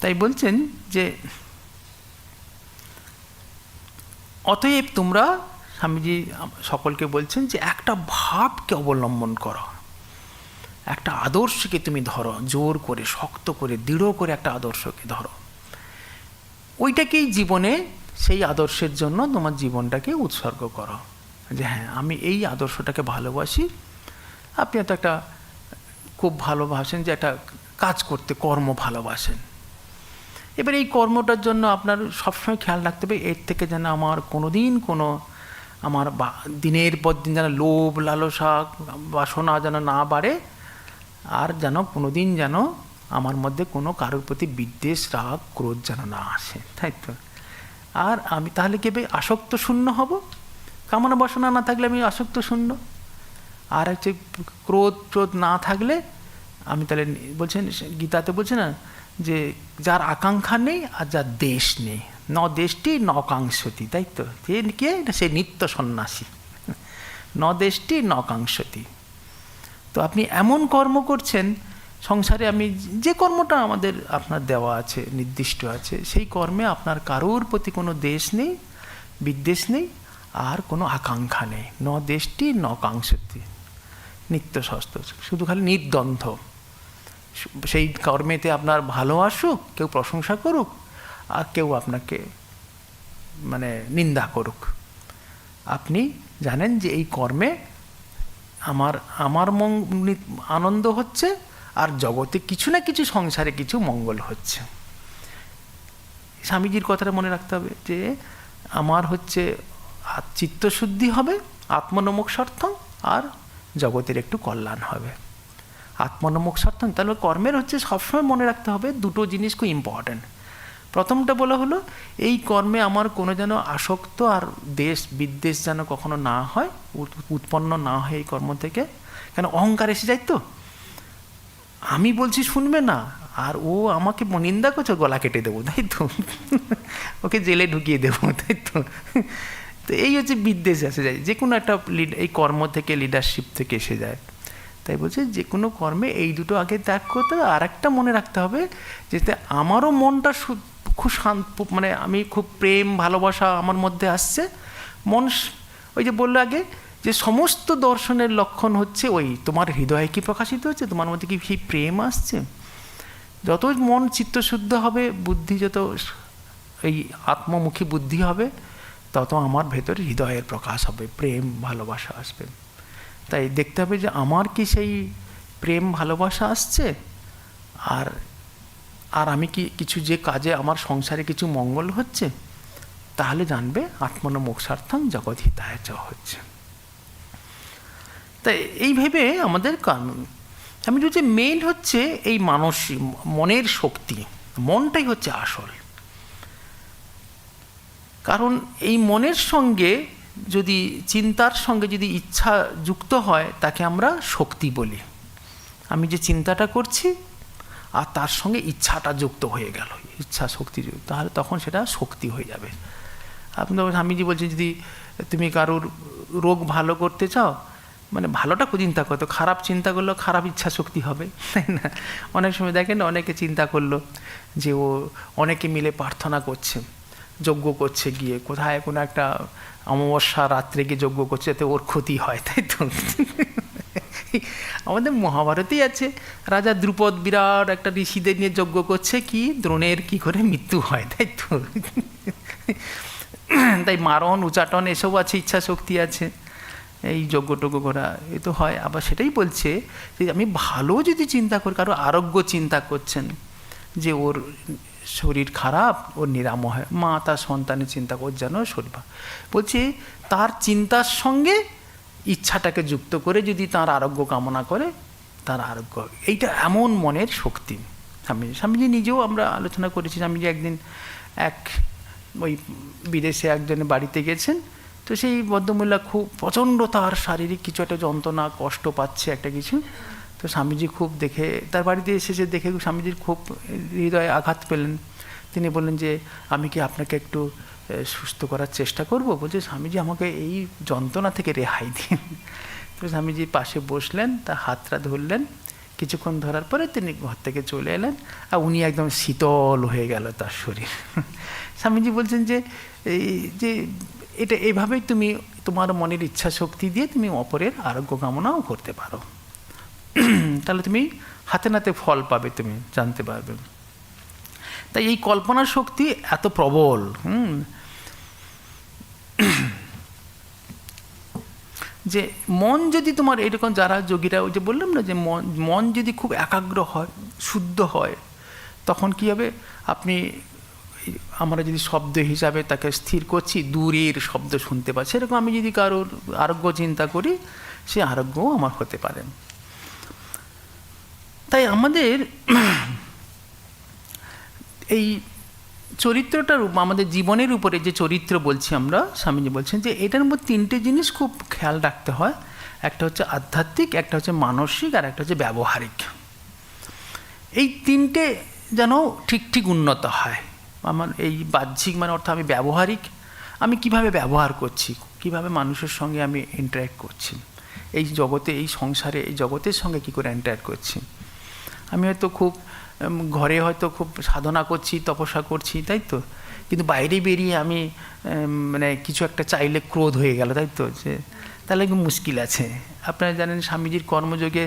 তাই বলছেন যে অতএব তোমরা, স্বামীজি সকলকে বলছেন যে একটা ভাবকে অবলম্বন করো, একটা আদর্শকে তুমি ধরো, জোর করে, শক্ত করে, দৃঢ় করে একটা আদর্শকে ধরো, ওইটাকেই জীবনে, সেই আদর্শের জন্য তোমার জীবনটাকে উৎসর্গ করো, যে হ্যাঁ আমি এই আদর্শটাকে ভালোবাসি। আপনি তো একটা খুব ভালোবাসেন যে একটা কাজ করতে, কর্ম ভালোবাসেন, এবার এই কর্মটার জন্য আপনার সবসময় খেয়াল রাখতে হবে এর থেকে যেন আমার কোনোদিন আমার দিনের পর দিন যেন লোভ লালসা বাসনা যেন না বাড়ে, আর যেন কোনোদিন যেন আমার মধ্যে কোনো কারোর প্রতি বিদ্বেষ, রাগ, ক্রোধ যেন না আসে, তাই তো? আর আমি তাহলে কি আসক্ত শূন্য হব, কামনা বাসনা না থাকলে আমি আসক্ত শূন্য। আর হচ্ছে ক্রোধ না থাকলে আমি তাহলে, বলছেন গীতাতে বলছে না যে যার আকাঙ্ক্ষা নেই আর যার দেশ নেই, ন দেশটি ন কাঙ্ক্ষতি, তাই তো? কে? সে নিত্য সন্ন্যাসী। ন দেশটি ন কাঙ্ক্ষতি। তো আপনি এমন কর্ম করছেন সংসারে, আমি যে কর্মটা আপনার দেওয়া আছে, নির্দিষ্ট আছে, সেই কর্মে আপনার কারোর প্রতি কোনো দেশ নেই, বিদ্বেষ নেই, আর কোনো আকাঙ্ক্ষা নেই। ন দেশটি ন কাঙ্ক্ষতি, নিত্য সস্ত, শুধু খালি নির্দ্বন্দ্ব। সেই কর্মেতে আপনার ভালো আসুক, কেউ প্রশংসা করুক, আর কেউ আপনাকে মানে নিন্দা করুক, আপনি জানেন যে এই কর্মে আমার আনন্দ হচ্ছে, আর জগতে কিছু না কিছু, সংসারে কিছু মঙ্গল হচ্ছে। স্বামীজির কথাটা মনে রাখতে হবে যে আমার হচ্ছে চিত্তশুদ্ধি হবে, আত্মনমোক্ষার্থম, আর জগতের একটু কল্যাণ হবে। আত্মনমোক্ষার্থম, তাহলে কর্মের হচ্ছে সবসময় মনে রাখতে হবে দুটো জিনিস খুব ইম্পর্ট্যান্ট। প্রথমটা বলা হলো এই কর্মে আমার কোনো যেন আসক্ত আর দেশ বিদ্বেষ যেন কখনো না হয়, উৎপন্ন না হয় এই কর্ম থেকে। কেন অহংকার এসে যায় তো, আমি বলছি শুনবে না, আর ও আমাকে নিন্দা করছে, গলা কেটে দেবো, তাই তো? ওকে জেলে ঢুকিয়ে দেবো, তাই তো? তো এই হচ্ছে বিদ্বেষ এসে যায়, যে কোনো একটা এই কর্ম থেকে, লিডারশিপ থেকে এসে যায়। তাই বলছে যে কোনো কর্মে এই দুটো আগে ত্যাগ করতে হবে। আর একটা মনে রাখতে হবে যাতে আমারও মনটা খুব শান্ত, মানে আমি খুব প্রেম ভালোবাসা আমার মধ্যে আসছে, মন ওই যে বললো আগে যে সমস্ত দর্শনের লক্ষণ হচ্ছে ওই তোমার হৃদয়ে কি প্রকাশিত হচ্ছে, তোমার মধ্যে কি সেই প্রেম আসছে। যত মন চিত্তশুদ্ধ হবে, বুদ্ধি যত এই আত্মমুখী বুদ্ধি হবে, তত আমার ভেতরে হৃদয়ের প্রকাশ হবে, প্রেম ভালোবাসা আসবে। তাই দেখতে হবে যে আমার কি সেই প্রেম ভালোবাসা আসছে, আর আমি কি কিছু যে কাজে আমার সংসারে কিছু মঙ্গল হচ্ছে, তাহলে জানবে আত্মনমোক্ষার্থম জগৎ হিতায় চ হচ্ছে। তাই এই ভেবে আমাদের আমি বলছি মেইন হচ্ছে এই মানসিক মনের শক্তি, মনটাই হচ্ছে আসল। কারণ এই মনের সঙ্গে যদি চিন্তার সঙ্গে যদি ইচ্ছা যুক্ত হয় তাকে আমরা শক্তি বলি। আমি যে চিন্তাটা করছি আর তার সঙ্গে ইচ্ছাটা যুক্ত হয়ে গেল, ইচ্ছা শক্তি, তাহলে তখন সেটা শক্তি হয়ে যাবে। আপনি স্বামীজি বলছেন যদি তুমি কারোর রোগ ভালো করতে চাও, মানে ভালোটা চিন্তা করতো, খারাপ চিন্তা করলেও খারাপ ইচ্ছা শক্তি হবে, তাই না? অনেক সময় দেখেন অনেকে চিন্তা করলো যে ও অনেকে মিলে প্রার্থনা করছে, যজ্ঞ করছে, গিয়ে কোথায় কোনো একটা অমাবস্যা রাত্রে গিয়ে যজ্ঞ করছে যাতে ওর ক্ষতি হয়, তাই তো? আমাদের মহাভারতেই আছে, রাজা দ্রুপদ বিরাট একটা ঋষিদের নিয়ে যজ্ঞ করছে, কি দ্রোণের কি করে মৃত্যু হয়, তাই তো? তাই মারণ উচাটন এসব আছে, ইচ্ছা শক্তি আছে, এই যজ্ঞটজ্ঞ করা এ তো হয়। আবার সেটাই বলছে যে আমি ভালো যদি চিন্তা করি, কারো আরোগ্য চিন্তা করছেন যে ওর শরীর খারাপ, ওর নিরাময় হয়, মা তার সন্তানের চিন্তা কর যেন শরীর, বলছে তার চিন্তার সঙ্গে ইচ্ছাটাকে যুক্ত করে যদি তার আরোগ্য কামনা করে, তার আরোগ্য, এইটা এমন মনের শক্তি। স্বামীজি নিজেও আমরা আলোচনা করেছি, স্বামীজি একদিন ওই বিদেশে একজনের বাড়িতে গেছেন, তো সেই ভদ্রমহিলা খুব প্রচণ্ড তার শারীরিক কিছু একটা যন্ত্রণা কষ্ট পাচ্ছে একটা কিছু, তো স্বামীজি খুব দেখে, তার বাড়িতে এসেছে দেখে স্বামীজির খুব হৃদয়ে আঘাত পেলেন। তিনি বললেন যে আমি কি আপনাকে একটু সুস্থ করার চেষ্টা করব? বলছে স্বামীজি আমাকে এই যন্ত্রণা থেকে রেহাই দিন। তো স্বামীজি পাশে বসলেন, তার হাতটা ধরলেন, কিছুক্ষণ ধরার পরে তিনি ঘর থেকে চলে এলেন, আর উনি একদম শীতল হয়ে গেল তার শরীর। স্বামীজি বলছেন যে এটা এভাবেই তুমি তোমার মনের ইচ্ছা শক্তি দিয়ে তুমি অপরের আরোগ্য কামনাও করতে পারো, তাহলে তুমি হাতে নাতে ফল পাবে, তুমি জানতে পারবে। তাই এই কল্পনা শক্তি এত প্রবল। যে মন যদি তোমার এরকম, যারা যোগীরা ওই যে বললাম না যে মন যদি খুব একাগ্র হয়, শুদ্ধ হয়, তখন কি হবে, আমরা যদি শব্দ হিসাবে তাকে স্থির করছি, দূরের শব্দ শুনতে পাচ্ছি, সেরকম আমি যদি কারোর আরোগ্য চিন্তা করি, সে আরোগ্যও আমার হতে পারে। তাই আমাদের এই চরিত্রটার আমাদের জীবনের উপরে যে চরিত্র বলছি আমরা, স্বামীজি বলছেন যে এটার মধ্যে তিনটে জিনিস খুব খেয়াল রাখতে হয়। একটা হচ্ছে আধ্যাত্মিক, একটা হচ্ছে মানসিক, আর একটা হচ্ছে ব্যবহারিক। এই তিনটে যেন ঠিক ঠিক উন্নত হয়। আমার এই বাহ্যিক মানে অর্থাৎ আমি ব্যবহারিক, আমি কিভাবে ব্যবহার করছি, কিভাবে মানুষের সঙ্গে আমি ইন্টারেক্ট করছি, এই জগতে, এই সংসারে, এই জগতের সঙ্গে কী করে ইন্টারেক্ট করছি। আমি হয়তো খুব ঘরে হয়তো খুব সাধনা করছি, তপস্যা করছি, তাই তো, কিন্তু বাইরে বেরিয়ে আমি মানে কিছু একটা চাইলে ক্রোধ হয়ে গেল, তাই তো, যে তাহলে একটু মুশকিল আছে। আপনারা জানেন স্বামীজির কর্মযোগে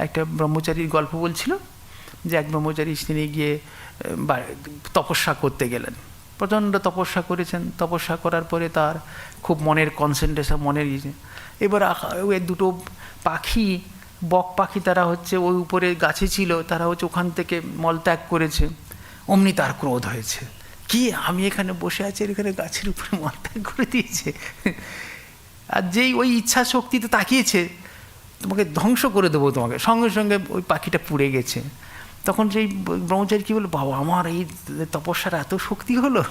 একটা ব্রহ্মচারীর গল্প বলছিল, যে এক ব্রহ্মচারী তিনি গিয়ে তপস্যা করতে গেলেন, প্রচণ্ড তপস্যা করেছেন, তপস্যা করার পরে তার খুব মনের কনসেন্ট্রেশন, মনের এবার ওই দুটো পাখি, বক পাখি, তারা হচ্ছে ওই উপরে গাছে ছিল, তারা হচ্ছে ওখান থেকে মলত্যাগ করেছে। অমনি তার ক্রোধ হয়েছে, কি আমি এখানে বসে আছি, এখানে গাছের উপরে মলত্যাগ করে দিয়েছে। আর যেই ওই ইচ্ছা শক্তিতে তাকিয়েছে, তোমাকে ধ্বংস করে দেবো তোমাকে, সঙ্গে সঙ্গে ওই পাখিটা পুড়ে গেছে। তখন সেই ব্রহ্মচারী কী বলল, বাবা আমার এই তপস্যার এত শক্তি হলো।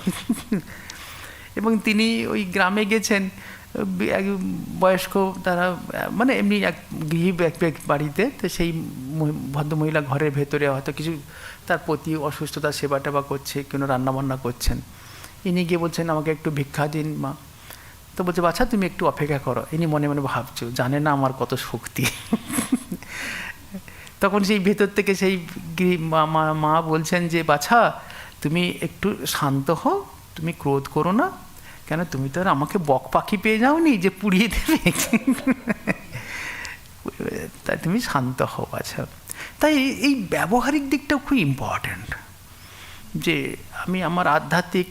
এবং তিনি ওই গ্রামে গেছেন, এক বয়স্ক, তারা মানে এমনি এক গৃহী বাড়িতে, তো সেই ভদ্রমহিলা ঘরের ভেতরে হয়তো কিছু তার প্রতি অসুস্থতা সেবা টেবা করছে, কোনো রান্নাবান্না করছেন। ইনি গিয়ে বলছেন আমাকে একটু ভিক্ষা দিন মা। তো বলছে বাচ্চা তুমি একটু অপেক্ষা করো। ইনি মনে মনে ভাবছো, জানে না আমার কত শক্তি। তখন সেই ভেতর থেকে সেই মা বলছেন যে বাছা তুমি একটু শান্ত হও, তুমি ক্রোধ করো না, কেন তুমি তো আর আমাকে বক পাখি পেয়ে যাওনি যে পুড়িয়ে দেবে, তাই তুমি শান্ত হও। আচ্ছা, তাই এই ব্যবহারিক দিকটাও খুব ইম্পর্ট্যান্ট, যে আমি আমার আধ্যাত্মিক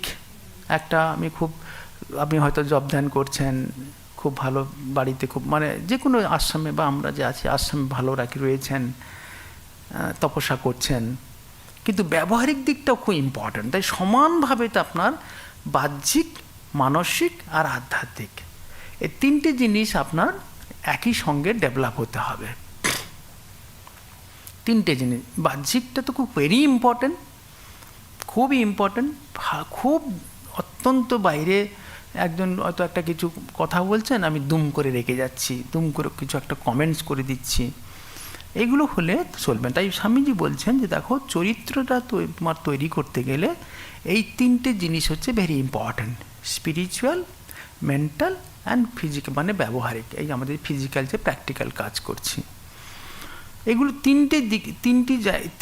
একটা, আপনি হয়তো জপ ধ্যান করছেন, খুব ভালো বাড়িতে, খুব মানে যে কোনো আশ্রমে বা আমরা যে আছি আশ্রমে ভালো রয়েছেন, তপস্যা করছেন, কিন্তু ব্যবহারিক দিকটাও খুব ইম্পর্ট্যান্ট। তাই সমানভাবে তো আপনার বাহ্যিক, মানসিক আর আধ্যাত্মিক, এই তিনটে জিনিস আপনার একই সঙ্গে ডেভেলপ হতে হবে। তিনটে জিনিস, বাহ্যিকটা তো খুব ভেরি ইম্পর্টেন্ট, খুবই ইম্পর্টেন্ট। খুব অত্যন্ত বাইরে একজন হয়তো একটা কিছু কথা বলছেন, আমি দুম করে রেখে যাচ্ছি, দুম করে কিছু একটা কমেন্টস করে দিচ্ছি, এগুলো হলে চলবে। তাই স্বামীজি বলছেন যে দেখো, চরিত্রটা তোমার তৈরি করতে গেলে এই তিনটে জিনিস হচ্ছে very important: spiritual, mental and physical, মানে ব্যবহারিক, এই আমাদের ফিজিক্যাল যে প্র্যাকটিক্যাল কাজ করছি, এগুলো তিনটে দিক,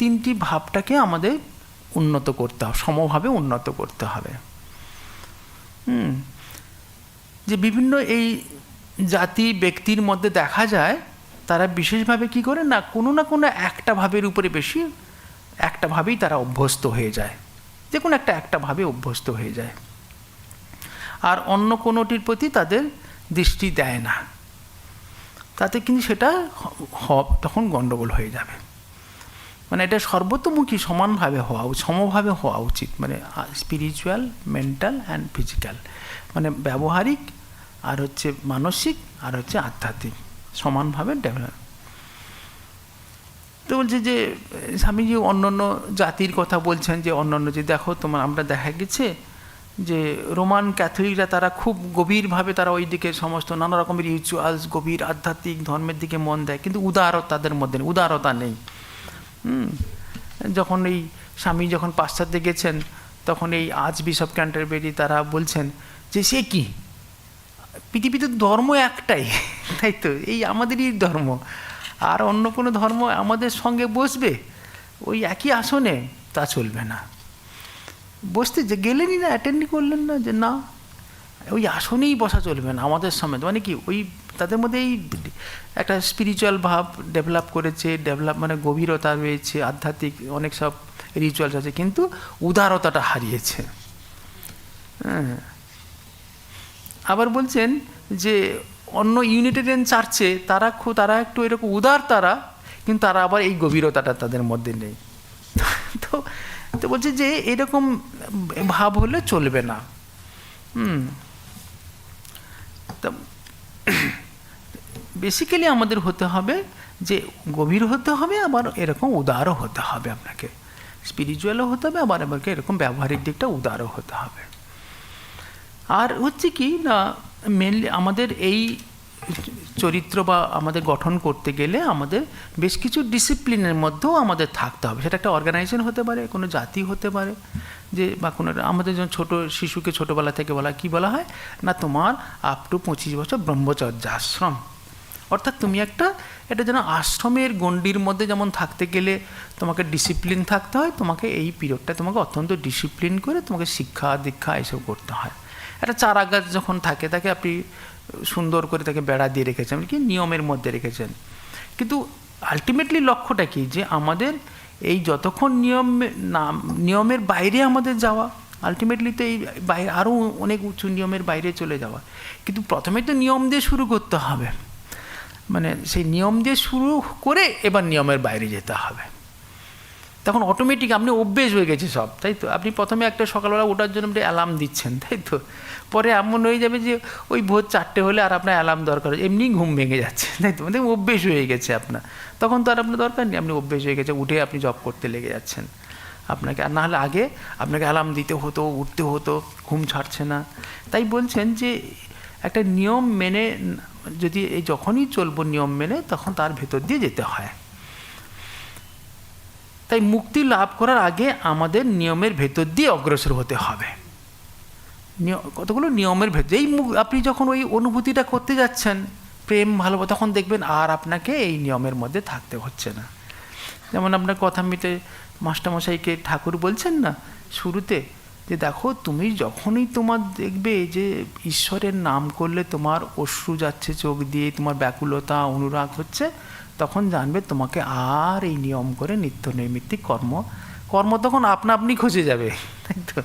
তিনটি ভাবটাকে আমাদের উন্নত করতে হবে, সমভাবে উন্নত করতে হবে। যে বিভিন্ন এই জাতি ব্যক্তির মধ্যে দেখা যায়, তারা বিশেষভাবে কি করে না কোনো একটা ভাবের উপরে বেশি, একটা ভাবেই তারা অভ্যস্ত হয়ে যায়, যে কোনো একটা ভাবে অভ্যস্ত হয়ে যায়, আর অন্য কোনোটির প্রতি তাদের দৃষ্টি দেয় না। তাতে কিন্তু সেটা তখন গণ্ডগোল হয়ে যাবে। মানে এটা সর্বতোমুখী সমভাবে হওয়া উচিত, মানে স্পিরিচুয়াল, মেন্টাল অ্যান্ড ফিজিক্যাল, মানে ব্যবহারিক আর হচ্ছে মানসিক আর হচ্ছে আধ্যাত্মিক, সমানভাবে ডেভেলপ। তো বলছে যে স্বামীজি অন্যান্য জাতির কথা বলছেন, যে অন্যান্য যে দেখো তোমার, আমরা দেখা গেছে যে রোমান ক্যাথলিকরা তারা খুব গভীরভাবে তারা ওই দিকে সমস্ত নানা রকমের রিচুয়ালস, গভীর আধ্যাত্মিক ধর্মের দিকে মন দেয়, কিন্তু উদারতা তাদের মধ্যে নেই, উদারতা নেই। যখন এই স্বামী যখন পাশ্চাত্যে গেছেন, তখন এই আর্চবিশপ ক্যান্টারবেরি তারা বলছেন যে সে কি, পৃথিবীতে ধর্ম একটাই, তাই তো, এই আমাদেরই ধর্ম, আর অন্য কোনো ধর্ম আমাদের সঙ্গে বসবে ওই একই আসনে, তা চলবে না। বসতে যে গেলেনই না, অ্যাটেন্ডই করলেন না, যে না ওই আসনেই বসা চলবে না আমাদের সমেত, মানে কি ওই তাদের মধ্যে এই একটা স্পিরিচুয়াল ভাব ডেভেলপ করেছে, মানে গভীরতা রয়েছে, আধ্যাত্মিক অনেক সব রিচুয়ালস আছে, কিন্তু উদারতাটা হারিয়েছে। হ্যাঁ, আবার বলছেন যে অন্য ইউনিটেরিয়ান চার্চে তারা একটু এরকম উদার, কিন্তু তারা আবার এই গভীরতাটা তাদের মধ্যে নেই। তো বলছে যে এরকম ভাব হলে চলবে না। তো বেসিক্যালি আমাদের হতে হবে যে গভীর হতে হবে, আবার এরকম উদারও হতে হবে, আপনাকে স্পিরিচুয়ালও হতে হবে, আবার আমাকে এরকম ব্যবহারিক দিকটা উদারও হতে হবে। আর হচ্ছে কি না, মেনলি আমাদের এই চরিত্র বা আমাদের গঠন করতে গেলে আমাদের বেশ কিছু ডিসিপ্লিনের মধ্যেও আমাদের থাকতে হবে। সেটা একটা অর্গানাইজেশন হতে পারে, কোনো জাতি হতে পারে, যে বা কোনো আমাদের যখন ছোটো শিশুকে ছোটোবেলা থেকে কী বলা হয় না, তোমার আপ টু 25 বছর ব্রহ্মচর্য আশ্রম, অর্থাৎ তুমি এটা যেন আশ্রমের গণ্ডির মধ্যে যেমন থাকতে গেলে তোমাকে ডিসিপ্লিন থাকতে হয়, তোমাকে এই পিরিয়ডটা তোমাকে অত্যন্ত ডিসিপ্লিন করে তোমাকে শিক্ষা দীক্ষা এসব করতে হয়। একটা চারা গাছ যখন থাকে, তাকে আপনি সুন্দর করে তাকে বেড়া দিয়ে রেখেছেন, কি নিয়মের মধ্যে রেখেছেন, কিন্তু আলটিমেটলি লক্ষ্যটা কি, যে আমাদের এই যতক্ষণ নিয়মের বাইরে আমাদের যাওয়া, আলটিমেটলি তো এই বাইরে আরও অনেক উঁচু নিয়মের বাইরে চলে যাওয়া, কিন্তু প্রথমে তো নিয়ম দিয়ে শুরু করতে হবে, মানে সেই নিয়ম দিয়ে শুরু করে এবার নিয়মের বাইরে যেতে হবে। তখন অটোমেটিক আপনি অভ্যেস হয়ে গেছে সব, তাই তো। আপনি প্রথমে একটা সকালবেলা ওঠার জন্য আপনি অ্যালার্ম দিচ্ছেন, তাই তো, পরে এমন হয়ে যাবে যে ওই ভোর 4টে হলে আর আপনার অ্যালার্ম দরকার, এমনি ঘুম ভেঙে যাচ্ছে, তাই তো, মানে অভ্যেস হয়ে গেছে আপনার, তখন তো আর আপনার দরকার নেই, আপনি অভ্যেস হয়ে গেছে, উঠে আপনি জব করতে লেগে যাচ্ছেন আপনাকে। আর নাহলে আগে আপনাকে অ্যালার্ম দিতে হতো, উঠতে হতো, ঘুম ছাড়ছে না। তাই বলছেন যে একটা নিয়ম মেনে যদি যখনই চলবো নিয়ম মেনে, তখন তার ভেতর দিয়ে যেতে হয়। তাই মুক্তি লাভ করার আগে আমাদের নিয়মের ভেতর দিয়ে অগ্রসর হতে হবে। কতগুলো নিয়মের ভেতর আপনি যখন ওই অনুভূতিটা করতে যাচ্ছেন, প্রেম ভালোবাসা, তখন দেখবেন আর আপনাকে এই নিয়মের মধ্যে থাকতে হচ্ছে না। যেমন আপনার কথামৃতে মাস্টারমশাইকে ঠাকুর বলছেন না শুরুতে, যে দেখো তুমি যখনই তোমার দেখবে যে ঈশ্বরের নাম করলে তোমার অশ্রু যাচ্ছে চোখ দিয়ে, তোমার ব্যাকুলতা অনুরাগ হচ্ছে, তখন জানবে তোমাকে আর এই নিয়ম করে নিত্য নৈমিত্তিক কর্ম তখন আপনা আপনি খুঁজে যাবে, তাই তো,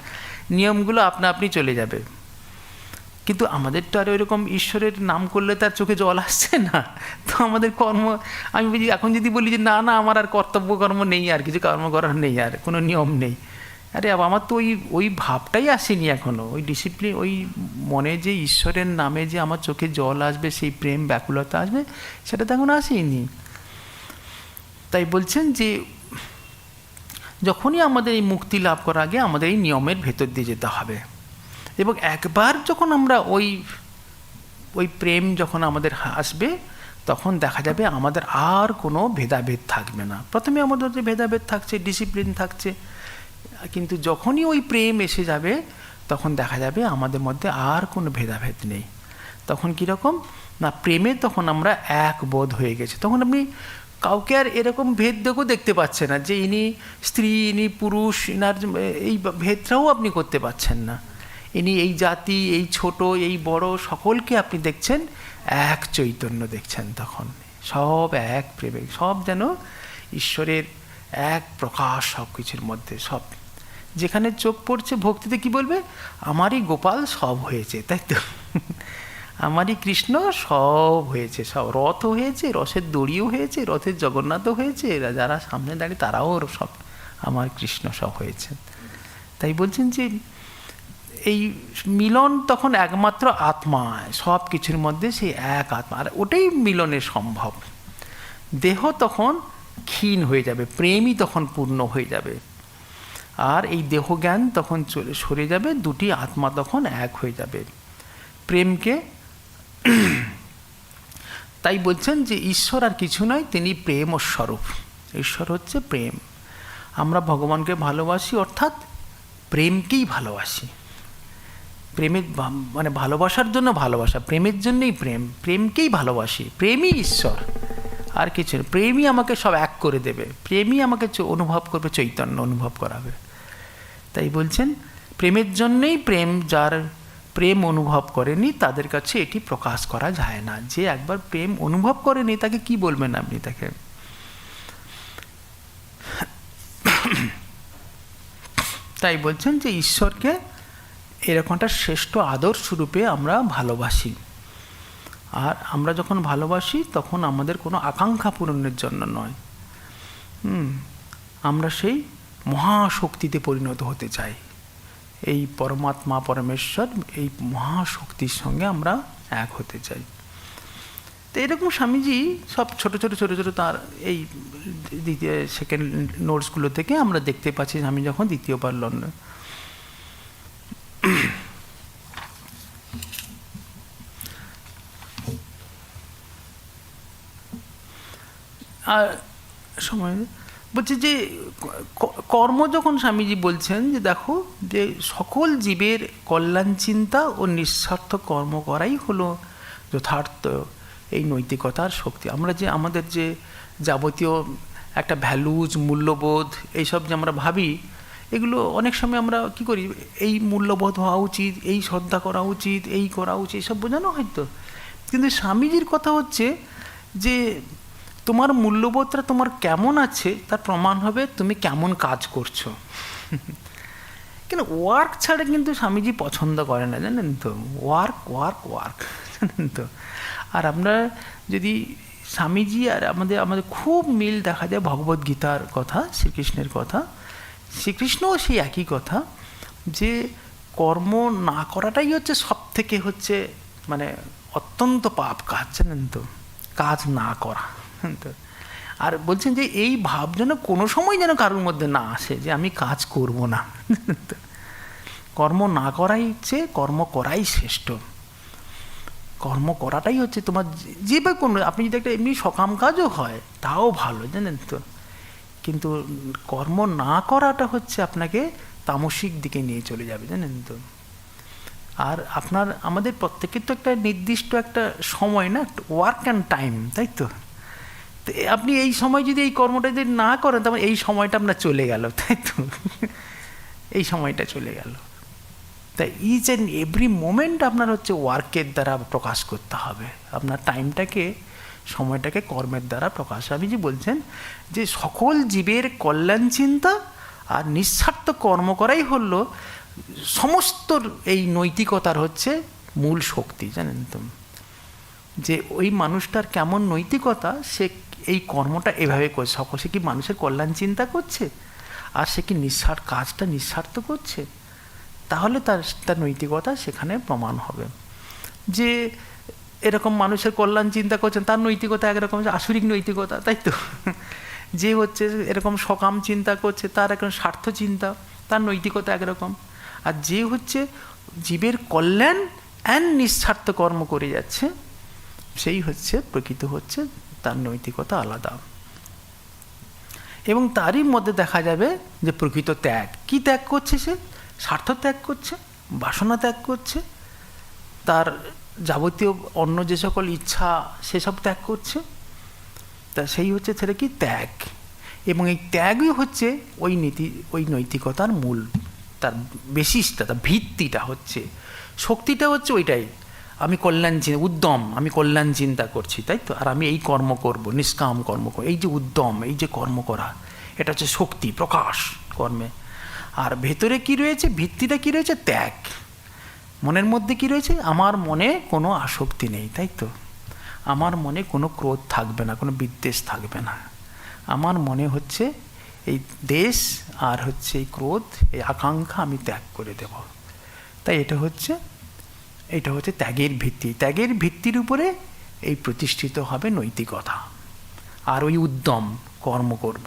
নিয়মগুলো আপনা আপনি চলে যাবে। কিন্তু আমাদের তো আর ওইরকম ঈশ্বরের নাম করলে তার চোখে জল আসছে না, তো আমাদের আমি বলি এখন যদি বলি যে না আমার আর কর্তব্য কর্ম নেই, আর কিছু কর্ম করার নেই, আর কোনো নিয়ম নেই, আরে আমার তো ওই ওই ভাবটাই আসেনি এখনো, ওই ডিসিপ্লিন, ওই মনে যে ঈশ্বরের নামে যে আমার চোখে জল আসবে, সেই প্রেম ব্যাকুলতা আসবে, সেটা তো এখন আসেনি। তাই বলছেন যে যখনই আমাদের এই মুক্তি লাভ করার আগে আমাদের এই নিয়মের ভেতর দিয়ে যেতে হবে, এবং একবার যখন আমরা ওই ওই প্রেম যখন আমাদের আসবে, তখন দেখা যাবে আমাদের আর কোনো ভেদাভেদ থাকবে না। প্রথমে আমাদের যে ভেদাভেদ থাকছে, ডিসিপ্লিন থাকছে, কিন্তু যখনই ওই প্রেম এসে যাবে তখন দেখা যাবে আমাদের মধ্যে আর কোনো ভেদাভেদ নেই। তখন কীরকম না, প্রেমে তখন আমরা এক বোধ হয়ে গেছি। তখন আপনি কাউকে আর এরকম ভেদ দেখতে পাচ্ছে না যে ইনি স্ত্রী, ইনি পুরুষ, ইনার এই ভেদটাও আপনি করতে পারছেন না। ইনি এই জাতি, এই ছোট, এই বড়, সকলকে আপনি দেখছেন এক চৈতন্য দেখছেন। তখন সব এক প্রেমে, সব যেন ঈশ্বরের এক প্রকাশ সব কিছুর মধ্যে। সব যেখানে চোখ পড়ছে ভক্তিতে কি বলবে, আমারই গোপাল সব হয়েছে, তাই তো? আমারই কৃষ্ণ সব হয়েছে, সব রথ হয়েছে, রথের দড়িও হয়েছে, রথের জগন্নাথও হয়েছে, যারা সামনে দাঁড়িয়ে তারাও সব আমার কৃষ্ণ সব হয়েছে। তাই বলছেন যে এই মিলন তখন একমাত্র আত্মা, সব কিছুর মধ্যে সেই এক আত্মা, আর ওটাই মিলনের সম্ভব। দেহ তখন ক্ষীণ হয়ে যাবে, প্রেমই তখন পূর্ণ হয়ে যাবে, আর এই দেহ জ্ঞান তখন সরে যাবে, দুটি আত্মা তখন এক হয়ে যাবে প্রেমকে। তাই বলছেন যে ঈশ্বর আর কিছু নয়, তিনি প্রেম ও স্বরূপ। ঈশ্বর হচ্ছে প্রেম। আমরা ভগবানকে ভালোবাসি অর্থাৎ প্রেমকেই ভালোবাসি। প্রেমের মানে ভালোবাসার জন্য ভালোবাসা, প্রেমের জন্যই প্রেম, প্রেমকেই ভালোবাসি। প্রেমই ঈশ্বর, আর কিছু না। প্রেমই আমাকে সব এক করে দেবে, প্রেমই আমাকে অনুভব করবে, চৈতন্য অনুভব করাবে। তাই বলছেন প্রেমের জন্যই প্রেম, যার প্রেম অনুভব করেনি তাদের কাছে এটি প্রকাশ করা যায় না। যে একবার প্রেম অনুভব করেনি তাকে কি বলবেন আপনি তাকে? তাই বলছেন যে ঈশ্বরকে এরকম একটা শ্রেষ্ঠ আদর্শ রূপে আমরা ভালোবাসি, আর আমরা যখন ভালোবাসি তখন আমাদের কোনো আকাঙ্ক্ষা পূরণের জন্য নয়, আমরা সেই মহাশক্তিতে পরিণত হতে চাই। এই পরমাত্মা পরমেশ্বর, এই মহাশক্তির সঙ্গে আমরা এক হতে চাই। তো এরকম স্বামীজি সব ছোট ছোট তার এই দ্বিতীয় সেকেন্ড নোটসগুলো থেকে আমরা দেখতে পাচ্ছি, আমি যখন দ্বিতীয়বার লন্ডন আর সময় বলছে যে কর্ম যখন স্বামীজি বলছেন যে দেখো যে সকল জীবের কল্যাণ চিন্তা ও নিঃস্বার্থ কর্ম করাই হলো যথার্থ এই নৈতিকতার শক্তি। আমরা যে আমাদের যে যাবতীয় একটা ভ্যালুজ, মূল্যবোধ, এইসব যে আমরা ভাবি, এগুলো অনেক সময় আমরা কি করি, এই মূল্যবোধ হওয়া উচিত, এই শ্রদ্ধা করা উচিত, এই করা উচিত, এসব বোঝানো হয়তো। কিন্তু স্বামীজির কথা হচ্ছে যে তোমার মূল্যবোধটা তোমার কেমন আছে তার প্রমাণ হবে তুমি কেমন কাজ করছো। কিন্তু ওয়ার্ক ছাড়া কিন্তু স্বামীজি পছন্দ করে না, জানেন তো? ওয়ার্ক ওয়ার্ক ওয়ার্ক, জানেন তো? আর আমরা যদি স্বামীজি আর আমাদের খুব মিল দেখা যায় ভগবদ্গীতার কথা, শ্রীকৃষ্ণের কথা। শ্রীকৃষ্ণও সেই একই কথা, যে কর্ম না করাটাই হচ্ছে সব থেকে হচ্ছে মানে অত্যন্ত পাপ কাজ, জানেন তো? কাজ না করা। তো আর বলছেন যে এই ভাব যেন কোনো সময় যেন কারোর মধ্যে না আসে যে আমি কাজ করব না। কর্ম না করাই হচ্ছে, কর্ম করাই শ্রেষ্ঠ। কর্ম করাটাই হচ্ছে তোমার যে বা কোনো, আপনি যদি একটা এমনি সকাম কাজও হয় তাও ভালো, জানেন তো? কিন্তু কর্ম না করাটা হচ্ছে আপনাকে তামসিক দিকে নিয়ে চলে যাবে, জানেন তো? আর আমাদের প্রত্যেকের তো একটা নির্দিষ্ট একটা সময় না, ওয়ার্ক অ্যান্ড টাইম, তাই তো? আপনি এই সময় যদি এই কর্মটা যদি না করেন তাহলে এই সময়টা আপনার চলে গেল, তাই তো? এই সময়টা চলে গেল। তাই ইচ অ্যান্ড এভরি মোমেন্ট আপনার হচ্ছে ওয়ার্কের দ্বারা প্রকাশ করতে হবে, আপনার টাইমটাকে, সময়টাকে কর্মের দ্বারা প্রকাশ। আমি যে বলছেন যে সকল জীবের কল্যাণ চিন্তা আর নিঃস্বার্থ কর্ম করাই হলো সমস্ত এই নৈতিকতার হচ্ছে মূল শক্তি, জানেন তো? যে ওই মানুষটার কেমন নৈতিকতা, সে এই কর্মটা এভাবে করছে, সে কি মানুষের কল্যাণ চিন্তা করছে? আর সে কি কাজটা নিঃস্বার্থ করছে, তাহলে তার তার নৈতিকতা সেখানে প্রমাণ হবে। যে এরকম মানুষের কল্যাণ চিন্তা করছেন, তার নৈতিকতা একরকম আসরিক নৈতিকতা, তাই তো। যে হচ্ছে এরকম সকাম চিন্তা করছে, তার এখন স্বার্থ চিন্তা, তার নৈতিকতা একরকম। আর যে হচ্ছে জীবের কল্যাণ অ্যান্ড নিঃস্বার্থ কর্ম করে যাচ্ছে, সেই হচ্ছে প্রকৃত হচ্ছে তার নৈতিকতা আলাদা। এবং তারই মধ্যে দেখা যাবে যে প্রকৃত ত্যাগ। কি ত্যাগ করছে সে? স্বার্থ ত্যাগ করছে, বাসনা ত্যাগ করছে, তার যাবতীয় অন্য যে সকল ইচ্ছা সেসব ত্যাগ করছে। তা সেই হচ্ছে সেটা কি ত্যাগ। এবং এই ত্যাগই হচ্ছে ওই নৈতিকতার মূল, তার বেসিসটা, তার ভিত্তিটা হচ্ছে, শক্তিটা হচ্ছে ওইটাই। আমি আমি কল্যাণ চিন্তা করছি, তাই তো। আর আমি এই কর্ম করব, নিষ্কাম কর্ম করব, এই যে উদ্যম, এই যে কর্ম করা, এটা হচ্ছে শক্তি প্রকাশ কর্মে। আর ভেতরে কি রয়েছে, ভিত্তিটা কি রয়েছে? ত্যাগ। মনের মধ্যে কি রয়েছে? আমার মনে কোনো আসক্তি নেই, তাই তো। আমার মনে কোনো ক্রোধ থাকবে না, কোনো বিদ্বেষ থাকবে না। আমার মনে হচ্ছে এই দেশ আর হচ্ছে এই ক্রোধ, এই আকাঙ্ক্ষা আমি ত্যাগ করে দেব। তাই এটা হচ্ছে ত্যাগের ভিত্তি। ত্যাগের ভিত্তির উপরে এই প্রতিষ্ঠিত হবে নৈতিকতা। আর ওই উদ্যম, কর্ম করব,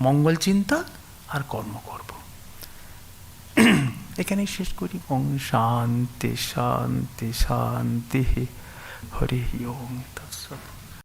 মঙ্গল চিন্তা আর কর্ম করব। এখানেই শেষ করি। ওং শান্তি শান্তি শান্তি। হরি ওম তৎসৎ।